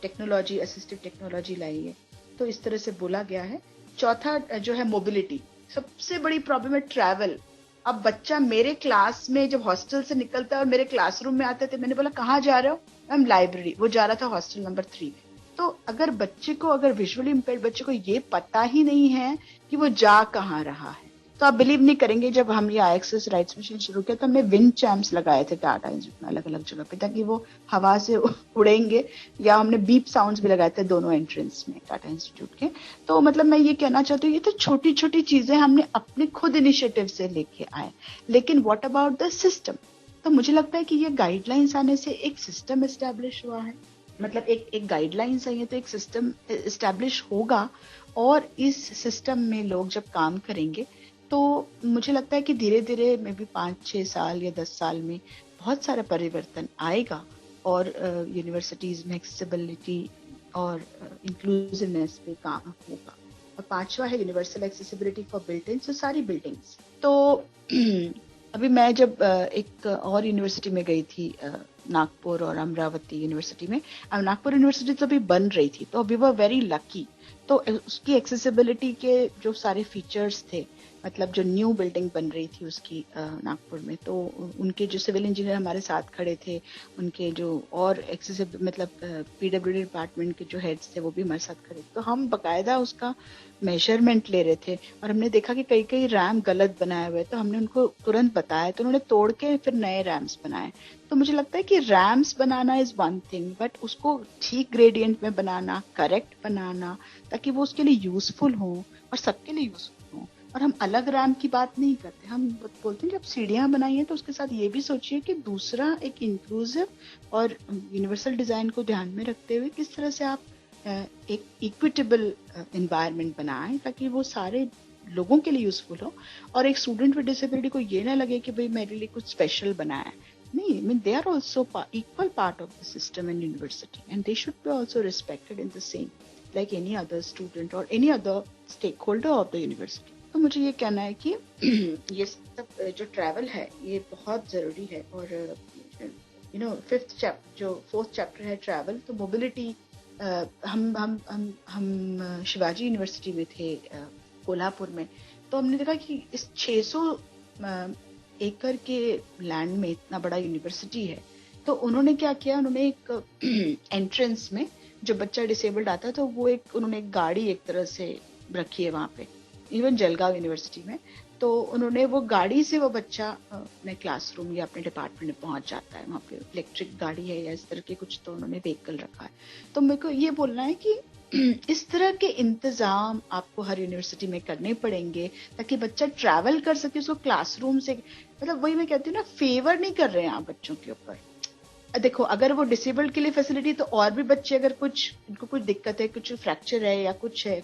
टेक्नोलॉजी, असिस्टिव टेक्नोलॉजी लाइए। तो इस तरह से बोला गया है। चौथा जो है मोबिलिटी, सबसे बड़ी प्रॉब्लम है ट्रैवल। अब बच्चा मेरे क्लास में जब हॉस्टल से निकलता है और मेरे क्लासरूम में आते थे, मैंने बोला कहाँ जा रहे हो? Ma'am library. वो जा रहा था हॉस्टल नंबर 3 में। तो अगर बच्चे को, अगर विजुअली इम्पेयर्ड बच्चे को ये पता ही नहीं है कि वो जा कहाँ रहा है, तो आप बिलीव नहीं करेंगे, जब हम ये IXS राइट्स मिशन शुरू किया तो हमने विंड चैम्प्स लगाए थे टाटा इंस्टीट्यूट में अलग अलग जगह पे, ताकि वो हवा से उड़ेंगे, या हमने बीप साउंड्स भी लगाए थे दोनों एंट्रेंस में टाटा इंस्टीट्यूट के। तो मतलब मैं ये कहना चाहती हूँ, ये तो छोटी छोटी चीजें हमने अपने खुद इनिशिएटिव से लेके आए, लेकिन व्हाट अबाउट द सिस्टम? तो मुझे लगता है कि ये गाइडलाइंस आने से एक सिस्टम एस्टैब्लिश हुआ है, मतलब एक गाइडलाइंस आई है तो एक सिस्टम एस्टैब्लिश होगा। और इस सिस्टम में लोग जब काम करेंगे तो मुझे लगता है कि धीरे धीरे में भी 5-6 साल या 10 साल में बहुत सारा परिवर्तन आएगा, और यूनिवर्सिटीज में एक्सेसिबिलिटी और इंक्लूसिवनेस पे काम होगा। और 5वां है यूनिवर्सल एक्सेसिबिलिटी फॉर बिल्डिंग्स, तो सारी बिल्डिंग्स। तो अभी मैं जब एक और यूनिवर्सिटी में गई थी, नागपुर और अमरावती यूनिवर्सिटी में। नागपुर यूनिवर्सिटी तो अभी बन रही थी, तो वी वर वेरी लकी। तो उसकी एक्सेसिबिलिटी के जो सारे फीचर्स थे, मतलब जो न्यू बिल्डिंग बन रही थी उसकी नागपुर में, तो उनके जो सिविल इंजीनियर हमारे साथ खड़े थे, उनके जो और एक्सेसिबल मतलब PWD डिपार्टमेंट के जो हेड्स थे वो भी हमारे साथ खड़े थे। तो हम बकायदा उसका मेजरमेंट ले रहे थे, और हमने देखा कि कई कई रैम गलत बनाए हुए, तो हमने उनको तुरंत बताया, तो उन्होंने तोड़ के फिर नए रैम्स बनाए। तो मुझे लगता है कि रैम्स बनाना इज वन थिंग, बट उसको ठीक ग्रेडियंट में बनाना, करेक्ट बनाना, ताकि वो उसके लिए यूजफुल हो और सबके लिए यूजफुल हो। और हम अलग रैम की बात नहीं करते, हम बोलते हैं जब सीढ़ियां बनाई हैं तो उसके साथ ये भी सोचिए कि दूसरा एक इंक्लूसिव और यूनिवर्सल डिजाइन को ध्यान में रखते हुए किस तरह से आप एक इक्विटेबल एनवायरनमेंट बनाएं ताकि वो सारे लोगों के लिए यूजफुल हो, और एक स्टूडेंट विद डिसेबिलिटी को ये ना लगे कि भाई मेरे लिए कुछ स्पेशल बनाया है. नहीं, I mean they are also equal part of the system and university, and they should be also respected in the same like any other student or any other stakeholder of the university. तो मुझे ये कहना है कि ये सब जो travel है ये बहुत जरूरी है. और फोर्थ चैप्टर है ट्रैवल, तो मोबिलिटी. हम शिवाजी यूनिवर्सिटी में थे कोल्हापुर में, तो हमने देखा कि इस 600 एकड़ के लैंड में इतना बड़ा यूनिवर्सिटी है. तो उन्होंने क्या किया, उन्होंने एक एंट्रेंस में जो बच्चा डिसेबल्ड आता है तो वो उन्होंने एक गाड़ी एक तरह से रखी है वहां पे, इवन जलगांव यूनिवर्सिटी में. तो उन्होंने वो गाड़ी से वो बच्चा अपने क्लासरूम या अपने डिपार्टमेंट में पहुंच जाता है. वहाँ पे इलेक्ट्रिक गाड़ी है या इस तरह के कुछ तो उन्होंने व्हीकल रखा है. तो मेरे को ये बोलना है कि इस तरह के इंतजाम आपको हर यूनिवर्सिटी में करने पड़ेंगे ताकि बच्चा ट्रैवल कर सके, उसको क्लासरूम से. मतलब वही मैं कहती हूँ ना, फेवर नहीं कर रहे हैं आप बच्चों के ऊपर. देखो, अगर वो डिसेबल्ड के लिए फैसिलिटी, तो और भी बच्चे अगर इनको कुछ दिक्कत है, कुछ फ्रैक्चर है या कुछ है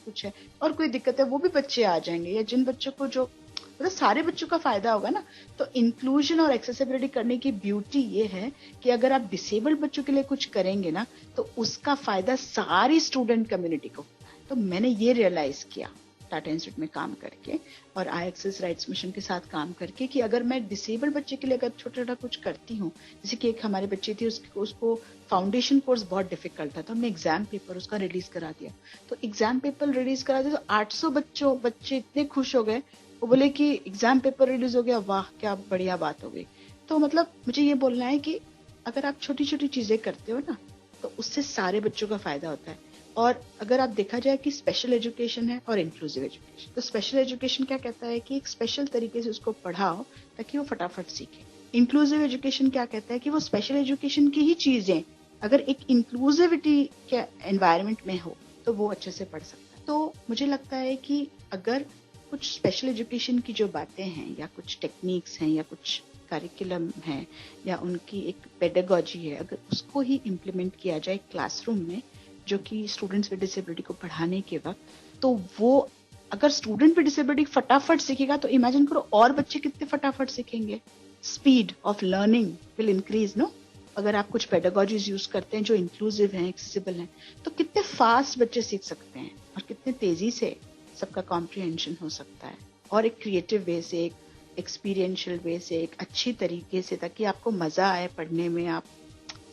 और कोई दिक्कत है, वो भी बच्चे आ जाएंगे. या जिन बच्चों को जो मतलब सारे बच्चों का फायदा होगा ना. तो इंक्लूजन और एक्सेसिबिलिटी करने की ब्यूटी ये है कि अगर आप डिसेबल्ड बच्चों के लिए कुछ करेंगे ना, तो उसका फायदा सारी स्टूडेंट कम्युनिटी को. तो मैंने ये रियलाइज किया टाटा इंस्टीट्यूट में काम करके और आई एक्सेस राइट्स मिशन के साथ काम करके कि अगर मैं डिसेबल्ड बच्चे के लिए अगर छोटा छोटा कुछ करती हूँ, जैसे कि एक हमारे बच्चे थी, उसको फाउंडेशन कोर्स बहुत डिफिकल्ट था, तो हमने एग्जाम पेपर उसका रिलीज करा दिया. तो एग्जाम पेपर रिलीज करा दिया तो 800 बच्चे इतने खुश हो गए. वो बोले कि एग्जाम पेपर रिलीज हो गया, वाह क्या बढ़िया बात हो गई. तो मतलब मुझे ये बोलना है कि अगर आप छोटी छोटी चीजें करते हो ना, तो उससे सारे बच्चों का फायदा होता है. और अगर आप देखा जाए कि स्पेशल एजुकेशन है और इंक्लूसिव एजुकेशन, तो स्पेशल एजुकेशन क्या कहता है कि एक स्पेशल तरीके से उसको पढ़ाओ ताकि वो फटाफट सीखे. इंक्लूसिव एजुकेशन क्या कहता है कि वो स्पेशल एजुकेशन की ही चीजें अगर एक इंक्लूसिविटी के एनवायरनमेंट में हो तो वो अच्छे से पढ़ सकता है. तो मुझे लगता है कि अगर कुछ स्पेशल एजुकेशन की जो बातें हैं या कुछ टेक्निक्स हैं या कुछ करिकुलम है या उनकी एक पेडागोजी है, अगर उसको ही इम्प्लीमेंट किया जाए क्लासरूम में, जो कि स्टूडेंट्स विद डिसेबिलिटी को पढ़ाने के वक्त, तो वो अगर स्टूडेंट विद डिसेबिलिटी फटाफट सीखेगा तो इमेजिन करो और बच्चे कितने फटाफट सीखेंगे. Speed of learning will increase, no. अगर आप कुछ पेडागोजीज यूज करते हैं जो इंक्लूसिव हैं, एक्सेसिबल हैं, तो कितने फास्ट बच्चे सीख सकते हैं और कितने तेजी से सबका कॉम्प्रिहेंशन हो सकता है. और एक क्रिएटिव वे से, एक एक्सपीरियंशियल वे से, एक अच्छी तरीके से, ताकि आपको मजा आए पढ़ने में, आप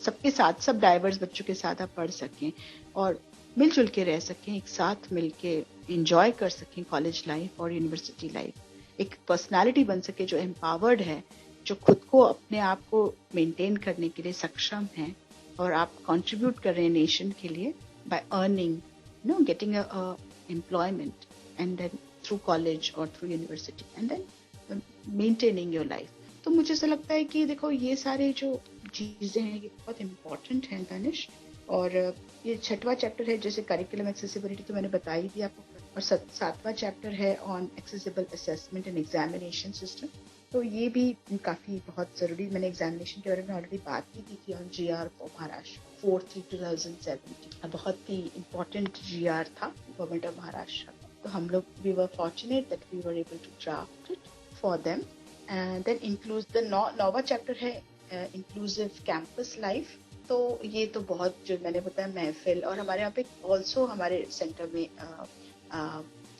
सबके साथ, सब डाइवर्स बच्चों के साथ आप पढ़ सकें और मिलजुल के रह सकें, एक साथ मिलके एंजॉय कर सकें कॉलेज लाइफ और यूनिवर्सिटी लाइफ. एक पर्सनालिटी बन सके जो एम्पावर्ड है, जो खुद को अपने आप को मेंटेन करने के लिए सक्षम है और आप कंट्रीब्यूट कर रहे हैं नेशन के लिए by earning, getting a employment and then through college और through university and then maintaining your life. तो मुझे ऐसा लगता है कि देखो, ये सारे जो चीजें हैं ये बहुत इम्पोर्टेंट हैं दानिश. और ये 6वां चैप्टर है जैसे करिकुलम एक्सेसिबिलिटी, तो मैंने बता ही दिया आपको. और 7वां चैप्टर है on accessible assessment and examination system. तो ये भी काफी बहुत जरूरी, मैंने एग्जामिनेशन के बारे में ऑलरेडी बात की थी ऑन GR फॉर महाराष्ट्र 4/3/2017. बहुत ही इम्पोर्टेंट GR था गवर्नमेंट ऑफ महाराष्ट्र. तो हम लोग we were fortunate that we were able to draft it for them. And then include the 9वां चैप्टर है इंक्लूसिव कैंपस लाइफ. तो ये तो बहुत, जो मैंने बताया, महफिल. और हमारे यहाँ पे ऑल्सो हमारे सेंटर में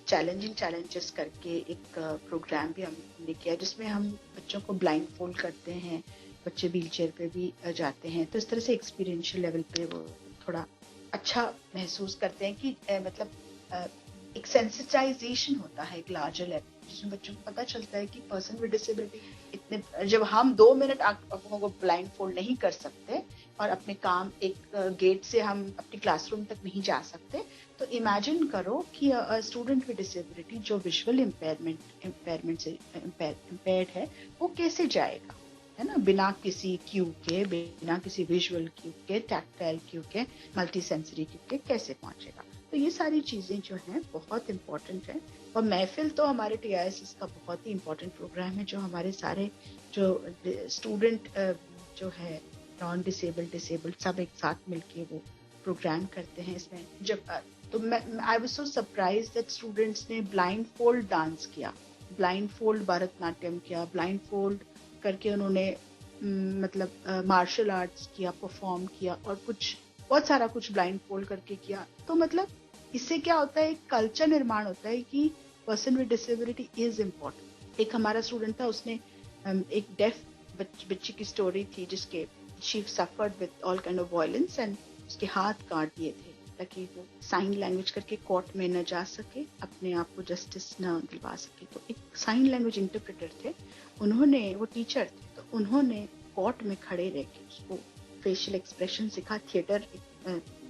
चैलेंजेस करके एक प्रोग्राम भी हमने किया जिसमें हम बच्चों को ब्लाइंड फोल्ड करते हैं, बच्चे व्हील चेयर पे भी जाते हैं. तो इस तरह से एक्सपीरियंशियल लेवल पे वो थोड़ा अच्छा महसूस करते हैं कि मतलब एक सेंसिटाइजेशन होता है एक लार्जर लेवल, जिसमें बच्चों को पता चलता है कि पर्सन विद डिसेबिलिटी इतने, जब हम 2 मिनट आंखों को ब्लाइंड फोल्ड नहीं कर सकते और अपने काम एक गेट से हम अपनी क्लासरूम तक नहीं जा सकते, तो इमेजिन करो कि स्टूडेंट विद डिसेबिलिटी जो विजुअल इम्पेयरमेंट से इम्पेयर्ड है, वो कैसे जाएगा, है ना, बिना किसी क्यू के, बिना किसी विजुअल क्यू के, टैक्टाइल क्यू के, मल्टी सेंसरी क्यू के कैसे पहुंचेगा. तो ये सारी चीजें जो हैं बहुत इम्पोर्टेंट है. और महफिल तो हमारे TISS का बहुत ही इम्पोर्टेंट प्रोग्राम है, जो हमारे सारे जो स्टूडेंट जो है नॉन डिसेबल्ड, डिसेबल्ड, सब एक साथ मिलके वो प्रोग्राम करते हैं इसमें। जब तो मैं I was so surprised that students ने ब्लाइंड फोल्ड डांस किया, ब्लाइंड फोल्ड भरतनाट्यम किया, ब्लाइंड फोल्ड करके उन्होंने मतलब मार्शल आर्ट्स किया, परफॉर्म किया, और कुछ बहुत सारा कुछ ब्लाइंड फोल्ड करके किया। तो मतलब इससे क्या होता है, एक कल्चर निर्माण होता है कि person with disability is important. एक हमारा स्टूडेंट था, उसने एक डेफ बच्ची की स्टोरी थी जिसके she suffered with all kind of violence and उसके हाथ काट दिए थे ताकि वो साइन लैंग्वेज करके कोर्ट में न जा सके, अपने आप को जस्टिस न दिलवा सके। तो एक साइन लैंग्वेज इंटरप्रेटर थे, उन्होंने, वो टीचर थे, तो उन्होंने कोर्ट में खड़े रह के उसको फेशियल एक्सप्रेशन सिखा, थिएटर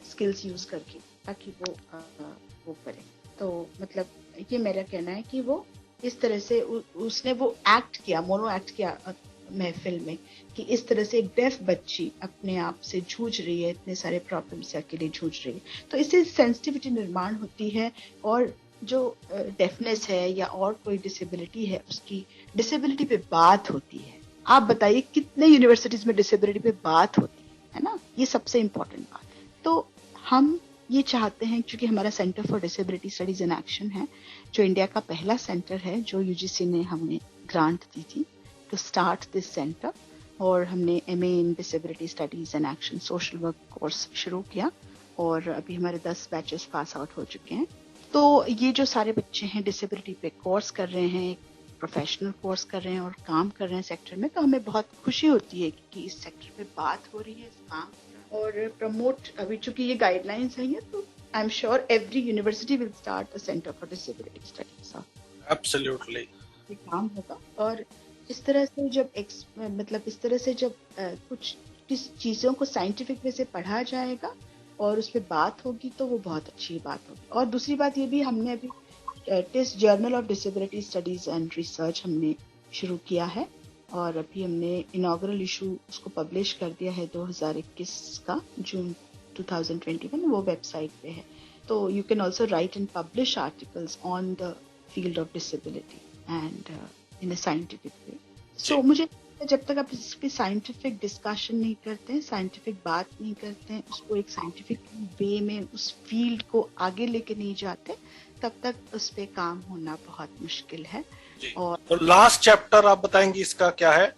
स्किल्स यूज करके, ताकि वो करे। तो मतलब ये मेरा कहना है कि वो इस तरह से उसने वो एक्ट किया, मोनो एक्ट किया महफिल में, कि इस तरह से एक डेफ बच्ची अपने आप से जूझ रही है, इतने सारे प्रॉब्लम से अकेले जूझ रही है। तो इससे सेंसिटिविटी निर्माण होती है, और जो डेफनेस है या और कोई डिसेबिलिटी है, उसकी डिसेबिलिटी पे बात होती है। आप बताइए कितने यूनिवर्सिटीज में डिसेबिलिटी पे बात होती है ना, ये सबसे इम्पोर्टेंट बात। तो हम ये चाहते हैं, क्योंकि हमारा centre for disability studies and action है, जो इंडिया का पहला सेंटर है, जो यूजीसी ने हमें ग्रांट दी थी टू स्टार्ट दिस सेंटर, और हमने MA in disability studies and action social work course शुरू किया, और अभी हमारे 10 बैचेस पास आउट हो चुके हैं। तो ये जो सारे बच्चे हैं डिसेबिलिटी पे कोर्स कर रहे हैं, प्रोफेशनल कोर्स कर रहे हैं और काम कर रहे हैं सेक्टर में, तो हमें बहुत खुशी होती है कि इस सेक्टर पे बात हो रही है, इस काम और प्रमोट। अभी चूंकि ये गाइडलाइंस हैं, तो I am sure every university will start a centre for disability studies. Absolutely ये काम होगा, और इस तरह से जब मतलब इस तरह से जब कुछ चीजों को साइंटिफिक वे से पढ़ा जाएगा और उस पर बात होगी, तो वो बहुत अच्छी बात होगी। और दूसरी बात ये भी, हमने अभी test journal of disability studies and research हमने शुरू किया है, और अभी हमने इनॉग्रल इशू उसको पब्लिश कर दिया है 2021 का, जून 2021, वो वेबसाइट पे है। तो you can also write and publish articles on the field of disability and in a scientific way. So मुझे जब तक आप इस पे साइंटिफिक डिस्कशन नहीं करते हैं, साइंटिफिक बात नहीं करते हैं, उसको एक साइंटिफिक वे में उस फील्ड को आगे लेके नहीं जाते, तब तक उस पे काम होना बहुत मुश्किल है। और तो लास्ट चैप्टर आप बताएंगी इसका क्या है?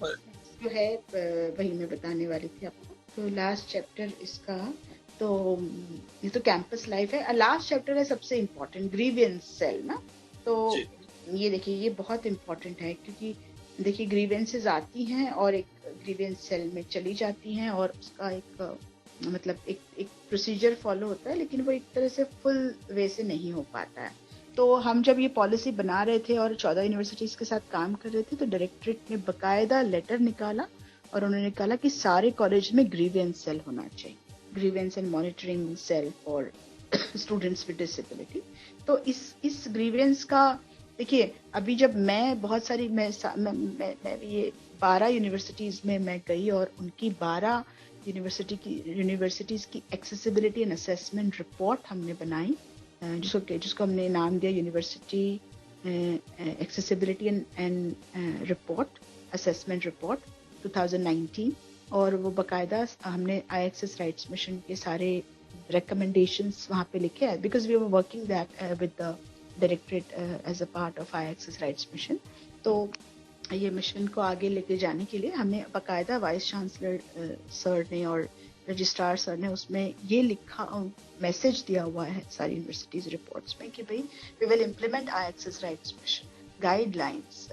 जो है वही मैं बताने वाली थी आपको। तो लास्ट चैप्टर इसका, तो ये तो कैंपस लाइफ है। लास्ट चैप्टर है सबसे इम्पोर्टेंट, ग्रीवियंस सेल ना। तो ये देखिए, ये बहुत इम्पोर्टेंट है, क्योंकि देखिए ग्रीवेंसेस आती हैं और एक ग्रीवेंस सेल में चली जाती हैं, और उसका एक मतलब एक प्रोसीजर फॉलो होता है, लेकिन वो एक तरह से फुल वे से नहीं हो पाता है। तो हम जब ये पॉलिसी बना रहे थे और 14 यूनिवर्सिटीज के साथ काम कर रहे थे, तो डायरेक्टरेट ने बकायदा लेटर निकाला, और उन्होंने निकाला कि सारे कॉलेज में ग्रीवेंस सेल होना चाहिए, grievance and monitoring cell for students with disability. तो इस ग्रीवेंस का देखिए, अभी जब मैं बहुत सारी मैं ये 12 यूनिवर्सिटीज में मैं गई, और उनकी 12 यूनिवर्सिटीज की एक्सेसिबिलिटी एंड असेसमेंट रिपोर्ट हमने बनाई, जिसको हमने नाम दिया university accessibility and report, assessment report 2019। और वो बाकायदा हमने IACCESS राइट्स मिशन के सारे रिकमेंडेशंस वहाँ पे लिखे हैं, because we were working that with the directorate as a part of IACCESS rights mission. तो ये मिशन को आगे लेके जाने के लिए हमें बाकायदा वाइस चांसलर सर ने और रजिस्ट्रार सर ने उसमें ये लिखा, मैसेज दिया हुआ है सारी यूनिवर्सिटीज रिपोर्ट्स में कि भाई we will implement IACCESS rights mission guidelines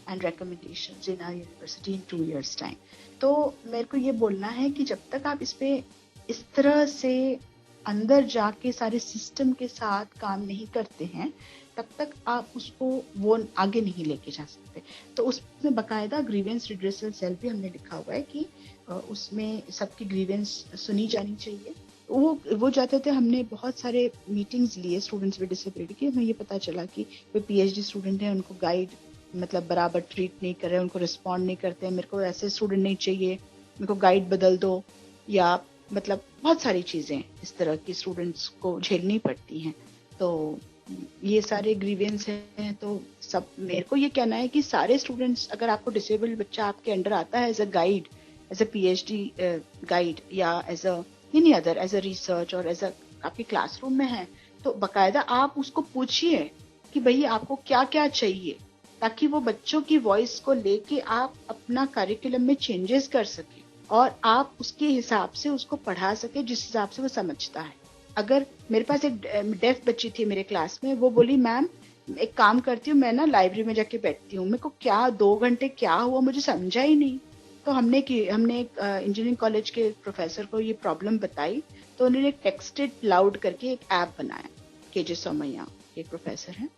and recommendations in our university in 2 years time. तो मेरे को ये बोलना है कि जब तक आप इस तरह से अंदर जाके सारे सिस्टम के साथ काम नहीं करते हैं, तब तक आप उसको वो आगे नहीं लेके जा सकते। तो उसमें बाकायदा ग्रीवेंस रिड्रेसल सेल भी हमने लिखा हुआ है कि उसमें सबकी ग्रीवेंस सुनी जानी चाहिए। वो जाते थे, हमने बहुत सारे मीटिंग्स लिए स्टूडेंट्स विद डिसेबिलिटी की। हमें ये पता चला कि कोई PhD स्टूडेंट है, उनको गाइड मतलब बराबर ट्रीट नहीं कर रहे, उनको रिस्पॉन्ड नहीं करते हैं, मेरे को ऐसे स्टूडेंट नहीं चाहिए, मेरे को गाइड बदल दो, या मतलब बहुत सारी चीज़ें इस तरह की स्टूडेंट्स को झेलनी पड़ती हैं। तो ये सारे ग्रीवेंस हैं। तो सब मेरे को ये कहना है कि सारे स्टूडेंट्स, अगर आपको डिसेबल्ड बच्चा आपके अंडर आता है as a guide, as a PhD guide या as a any other as a research और एज अ आपके क्लासरूम में है, तो बकायदा आप उसको पूछिए कि भैया आपको क्या क्या चाहिए, ताकि वो बच्चों की वॉइस को लेके आप अपना करिकुलम में चेंजेस कर सके और आप उसके हिसाब से उसको पढ़ा सके जिस हिसाब से वो समझता है। अगर मेरे पास एक डेफ बच्ची थी मेरे क्लास में, वो बोली मैम एक काम करती हूँ, मैं ना लाइब्रेरी में जाके बैठती हूँ, मेरे को क्या 2 घंटे क्या हुआ मुझे समझा ही नहीं। तो हमने एक इंजीनियरिंग कॉलेज के प्रोफेसर को ये प्रॉब्लम बताई, तो उन्होंने टेक्स्टेड लाउड करके एक ऐप बनाया। केजे सोमैया एक प्रोफेसर है,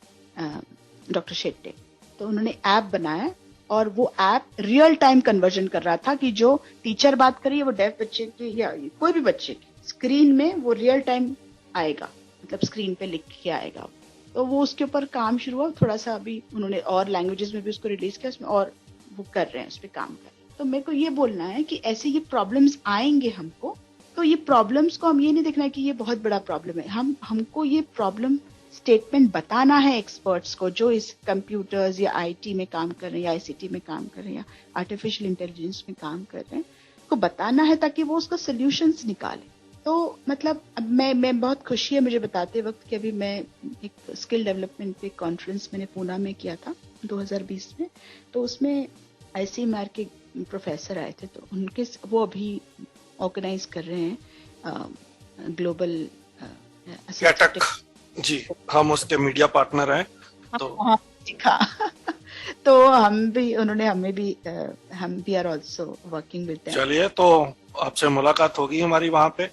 डॉक्टर शेट्टे, तो उन्होंने ऐप बनाया और वो ऐप रियल टाइम कन्वर्जन कर रहा था कि जो टीचर बात करिए वो डेफ बच्चे की या कोई भी बच्चे की स्क्रीन में वो रियल टाइम आएगा, मतलब स्क्रीन पे लिख के आएगा। तो वो उसके ऊपर काम शुरू हुआ, थोड़ा सा अभी उन्होंने और लैंग्वेजेस में भी उसको रिलीज किया, उसमें और वो कर रहे हैं, उस पर काम कर रहे हैं। तो मेरे को ये बोलना है कि ऐसे ये प्रॉब्लम्स आएंगे हमको, तो ये प्रॉब्लम्स को हम ये नहीं देखना है कि ये बहुत बड़ा प्रॉब्लम है, हमको ये प्रॉब्लम स्टेटमेंट बताना है एक्सपर्ट्स को जो इस कंप्यूटर्स या आईटी में काम कर रहे हैं या आईसीटी में काम कर रहे हैं या आर्टिफिशियल इंटेलिजेंस में काम कर रहे हैं, को बताना है ताकि वो उसका सोल्यूशंस निकाले। तो मतलब अब मैं बहुत खुशी है मुझे बताते वक्त कि अभी मैं एक स्किल डेवलपमेंट पे कॉन्फ्रेंस मैंने पूना में किया था 2020 में, तो उसमें आईसीएमआर के प्रोफेसर आए थे, तो उनके वो अभी ऑर्गेनाइज कर रहे हैं ग्लोबल जी, हम उसके मीडिया पार्टनर हैं। तो हाँ दिखा तो हम भी are also working with them. चलिए, तो आपसे मुलाकात होगी हमारी वहाँ पे।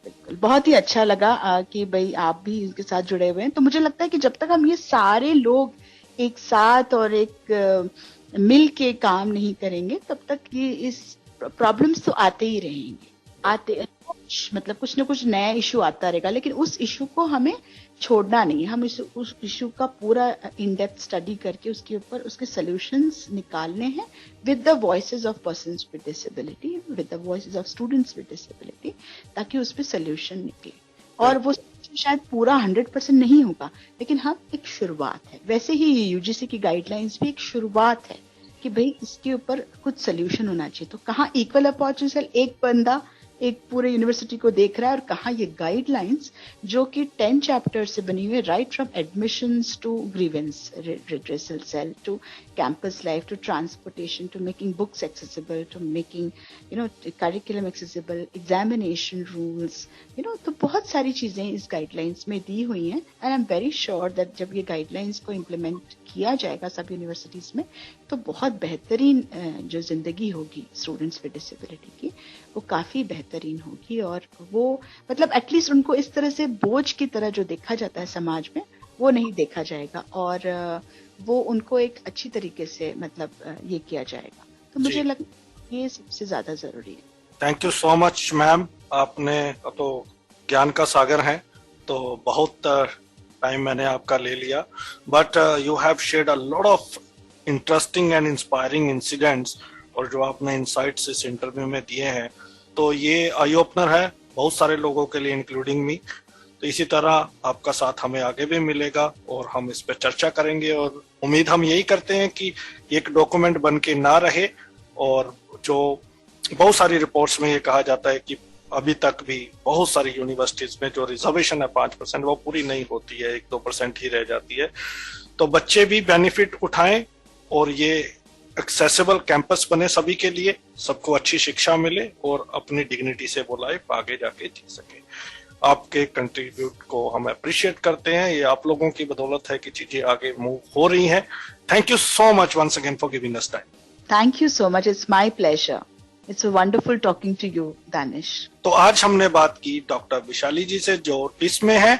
बिल्कुल, बहुत ही अच्छा लगा कि भाई आप भी इसके साथ जुड़े हुए हैं। तो मुझे लगता है कि जब तक हम ये सारे लोग एक साथ और एक मिल के काम नहीं करेंगे, तब तक ये इस प्रॉब्लम्स तो आते ही रहेंगे, मतलब कुछ ना कुछ नया इशू आता रहेगा, लेकिन उस इशू को हमें छोड़ना नहीं है। हम उस इशू का पूरा इन डेप्थ स्टडी करके उसके ऊपर उसके सॉल्यूशंस निकालने हैं with the voices of persons with disability, with the voices of students with disability, ताकि उस पर सॉल्यूशन निकले। और वो शायद पूरा 100% नहीं होगा, लेकिन हाँ एक शुरुआत है। वैसे ही यूजीसी की गाइडलाइंस भी एक शुरुआत है कि भाई इसके ऊपर कुछ सोल्यूशन होना चाहिए। तो कहाँ इक्वल अपॉर्चुनिटी एक बंदा एक पूरे यूनिवर्सिटी को देख रहा है, और कहाँ ये गाइडलाइंस जो कि 10 चैप्टर से बनी हुई है, right from admissions to grievance redressal cell to campus life to transportation to making books accessible to making curriculum accessible, examination rules, तो बहुत सारी चीजें इस गाइडलाइंस में दी हुई हैं। And I am very sure that जब ये गाइडलाइंस को इम्प्लीमेंट किया जाएगा सब यूनिवर्सिटीज में, तो बहुत बेहतरीन जो जिंदगी होगी स्टूडेंट्स विद डिसेबिलिटी की, वो काफी बेहतरीन होगी। और वो मतलब एटलीस्ट उनको इस तरह से बोझ की तरह जो देखा जाता है समाज में, वो नहीं देखा जाएगा, और वो उनको एक अच्छी तरीके से मतलब ये किया जाएगा। तो मुझे लगता है ये सबसे ज्यादा जरूरी है। Thank you so much ma'am, आपने तो ज्ञान का सागर है, तो बहुत टाइम मैंने आपका ले लिया, but you have shared a lot of interesting and inspiring incidents, और जो आपने इनसाइट्स इस इंटरव्यू में दिए हैं, तो ये आई ओपनर है बहुत सारे लोगों के लिए, इंक्लूडिंग मी। तो इसी तरह आपका साथ हमें आगे भी मिलेगा और हम इस पर चर्चा करेंगे, और उम्मीद हम यही करते हैं कि एक डॉक्यूमेंट बन के ना रहे। और जो बहुत सारी रिपोर्ट्स में ये कहा जाता है कि अभी तक भी बहुत सारी यूनिवर्सिटीज में जो रिजर्वेशन है 5%, वो पूरी नहीं होती है, 1-2% ही रह जाती है। तो बच्चे भी बेनिफिट उठाएं और ये एक्सेसिबल कैंपस बने सभी के लिए, सबको अच्छी शिक्षा मिले और अपनी डिग्निटी से वो लाइफ आगे जाके जी सके। आपके कंट्रीब्यूट को हम अप्रिशिएट करते हैं, ये आप लोगों की बदौलत है कि चीजें आगे मूव हो रही हैं। Thank you so much once again for giving us time. Thank you so much, it's my pleasure, it's wonderful talking to you Danish. तो आज हमने बात की डॉक्टर विशाली जी से, जो टिस में है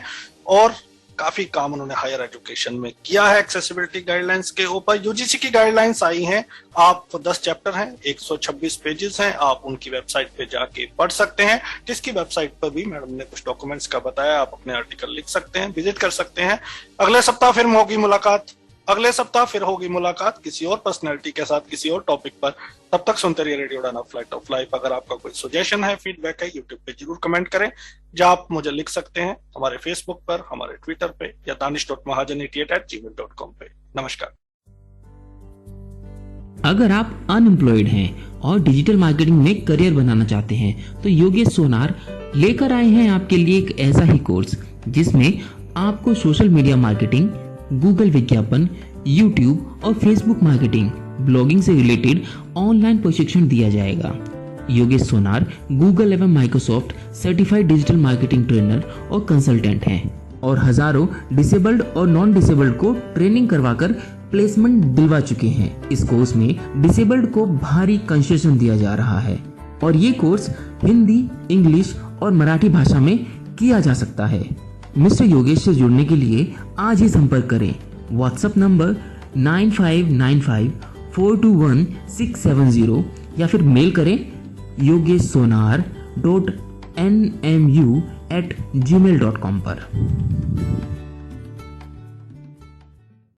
और काफी काम उन्होंने हायर एजुकेशन में किया है एक्सेसिबिलिटी गाइडलाइंस के ऊपर। यूजीसी की गाइडलाइंस आई हैं, आप 10 चैप्टर हैं, 126 पेजेस हैं, आप उनकी वेबसाइट पे जाके पढ़ सकते हैं। जिसकी वेबसाइट पर भी मैडम ने कुछ डॉक्यूमेंट्स का बताया, आप अपने आर्टिकल लिख सकते हैं, विजिट कर सकते हैं। अगले सप्ताह फिर होगी मुलाकात किसी और पर्सनैलिटी के साथ, किसी और टॉपिक पर। तब तक सुनते रहिए रेडियो उड़ान फ्लाइट ऑफ लाइफ। अगर आपका कोई सजेशन है, फीडबैक है, यूट्यूब पे जरूर कमेंट करें, जहां आप मुझे लिख सकते हैं हमारे फेसबुक पर, हमारे ट्विटर पे या danish.mahajan88@gmail.com पे। नमस्कार। अगर आप अनएम्प्लॉयड हैं और डिजिटल मार्केटिंग में करियर बनाना चाहते हैं, तो योगेश सोनार लेकर आए हैं आपके लिए एक ऐसा ही कोर्स जिसमें आपको सोशल मीडिया मार्केटिंग, गूगल विज्ञापन, यूट्यूब और फेसबुक मार्केटिंग, ब्लॉगिंग से रिलेटेड ऑनलाइन प्रशिक्षण दिया जाएगा। योगेश सोनार गूगल एवं Microsoft certified digital marketing trainer और कंसल्टेंट हैं और हजारों डिसेबल्ड और नॉन डिसेबल्ड को ट्रेनिंग करवाकर प्लेसमेंट दिलवा चुके हैं। इस कोर्स में डिसेबल्ड को भारी कंसेशन दिया जा रहा है और ये कोर्स हिंदी, इंग्लिश और मराठी भाषा में किया जा सकता है। मिस्टर योगेश से जुड़ने के लिए आज ही संपर्क करें। व्हाट्सएप नंबर 9595421670 या फिर मेल करें yogessonar.nmu@gmail.com पर।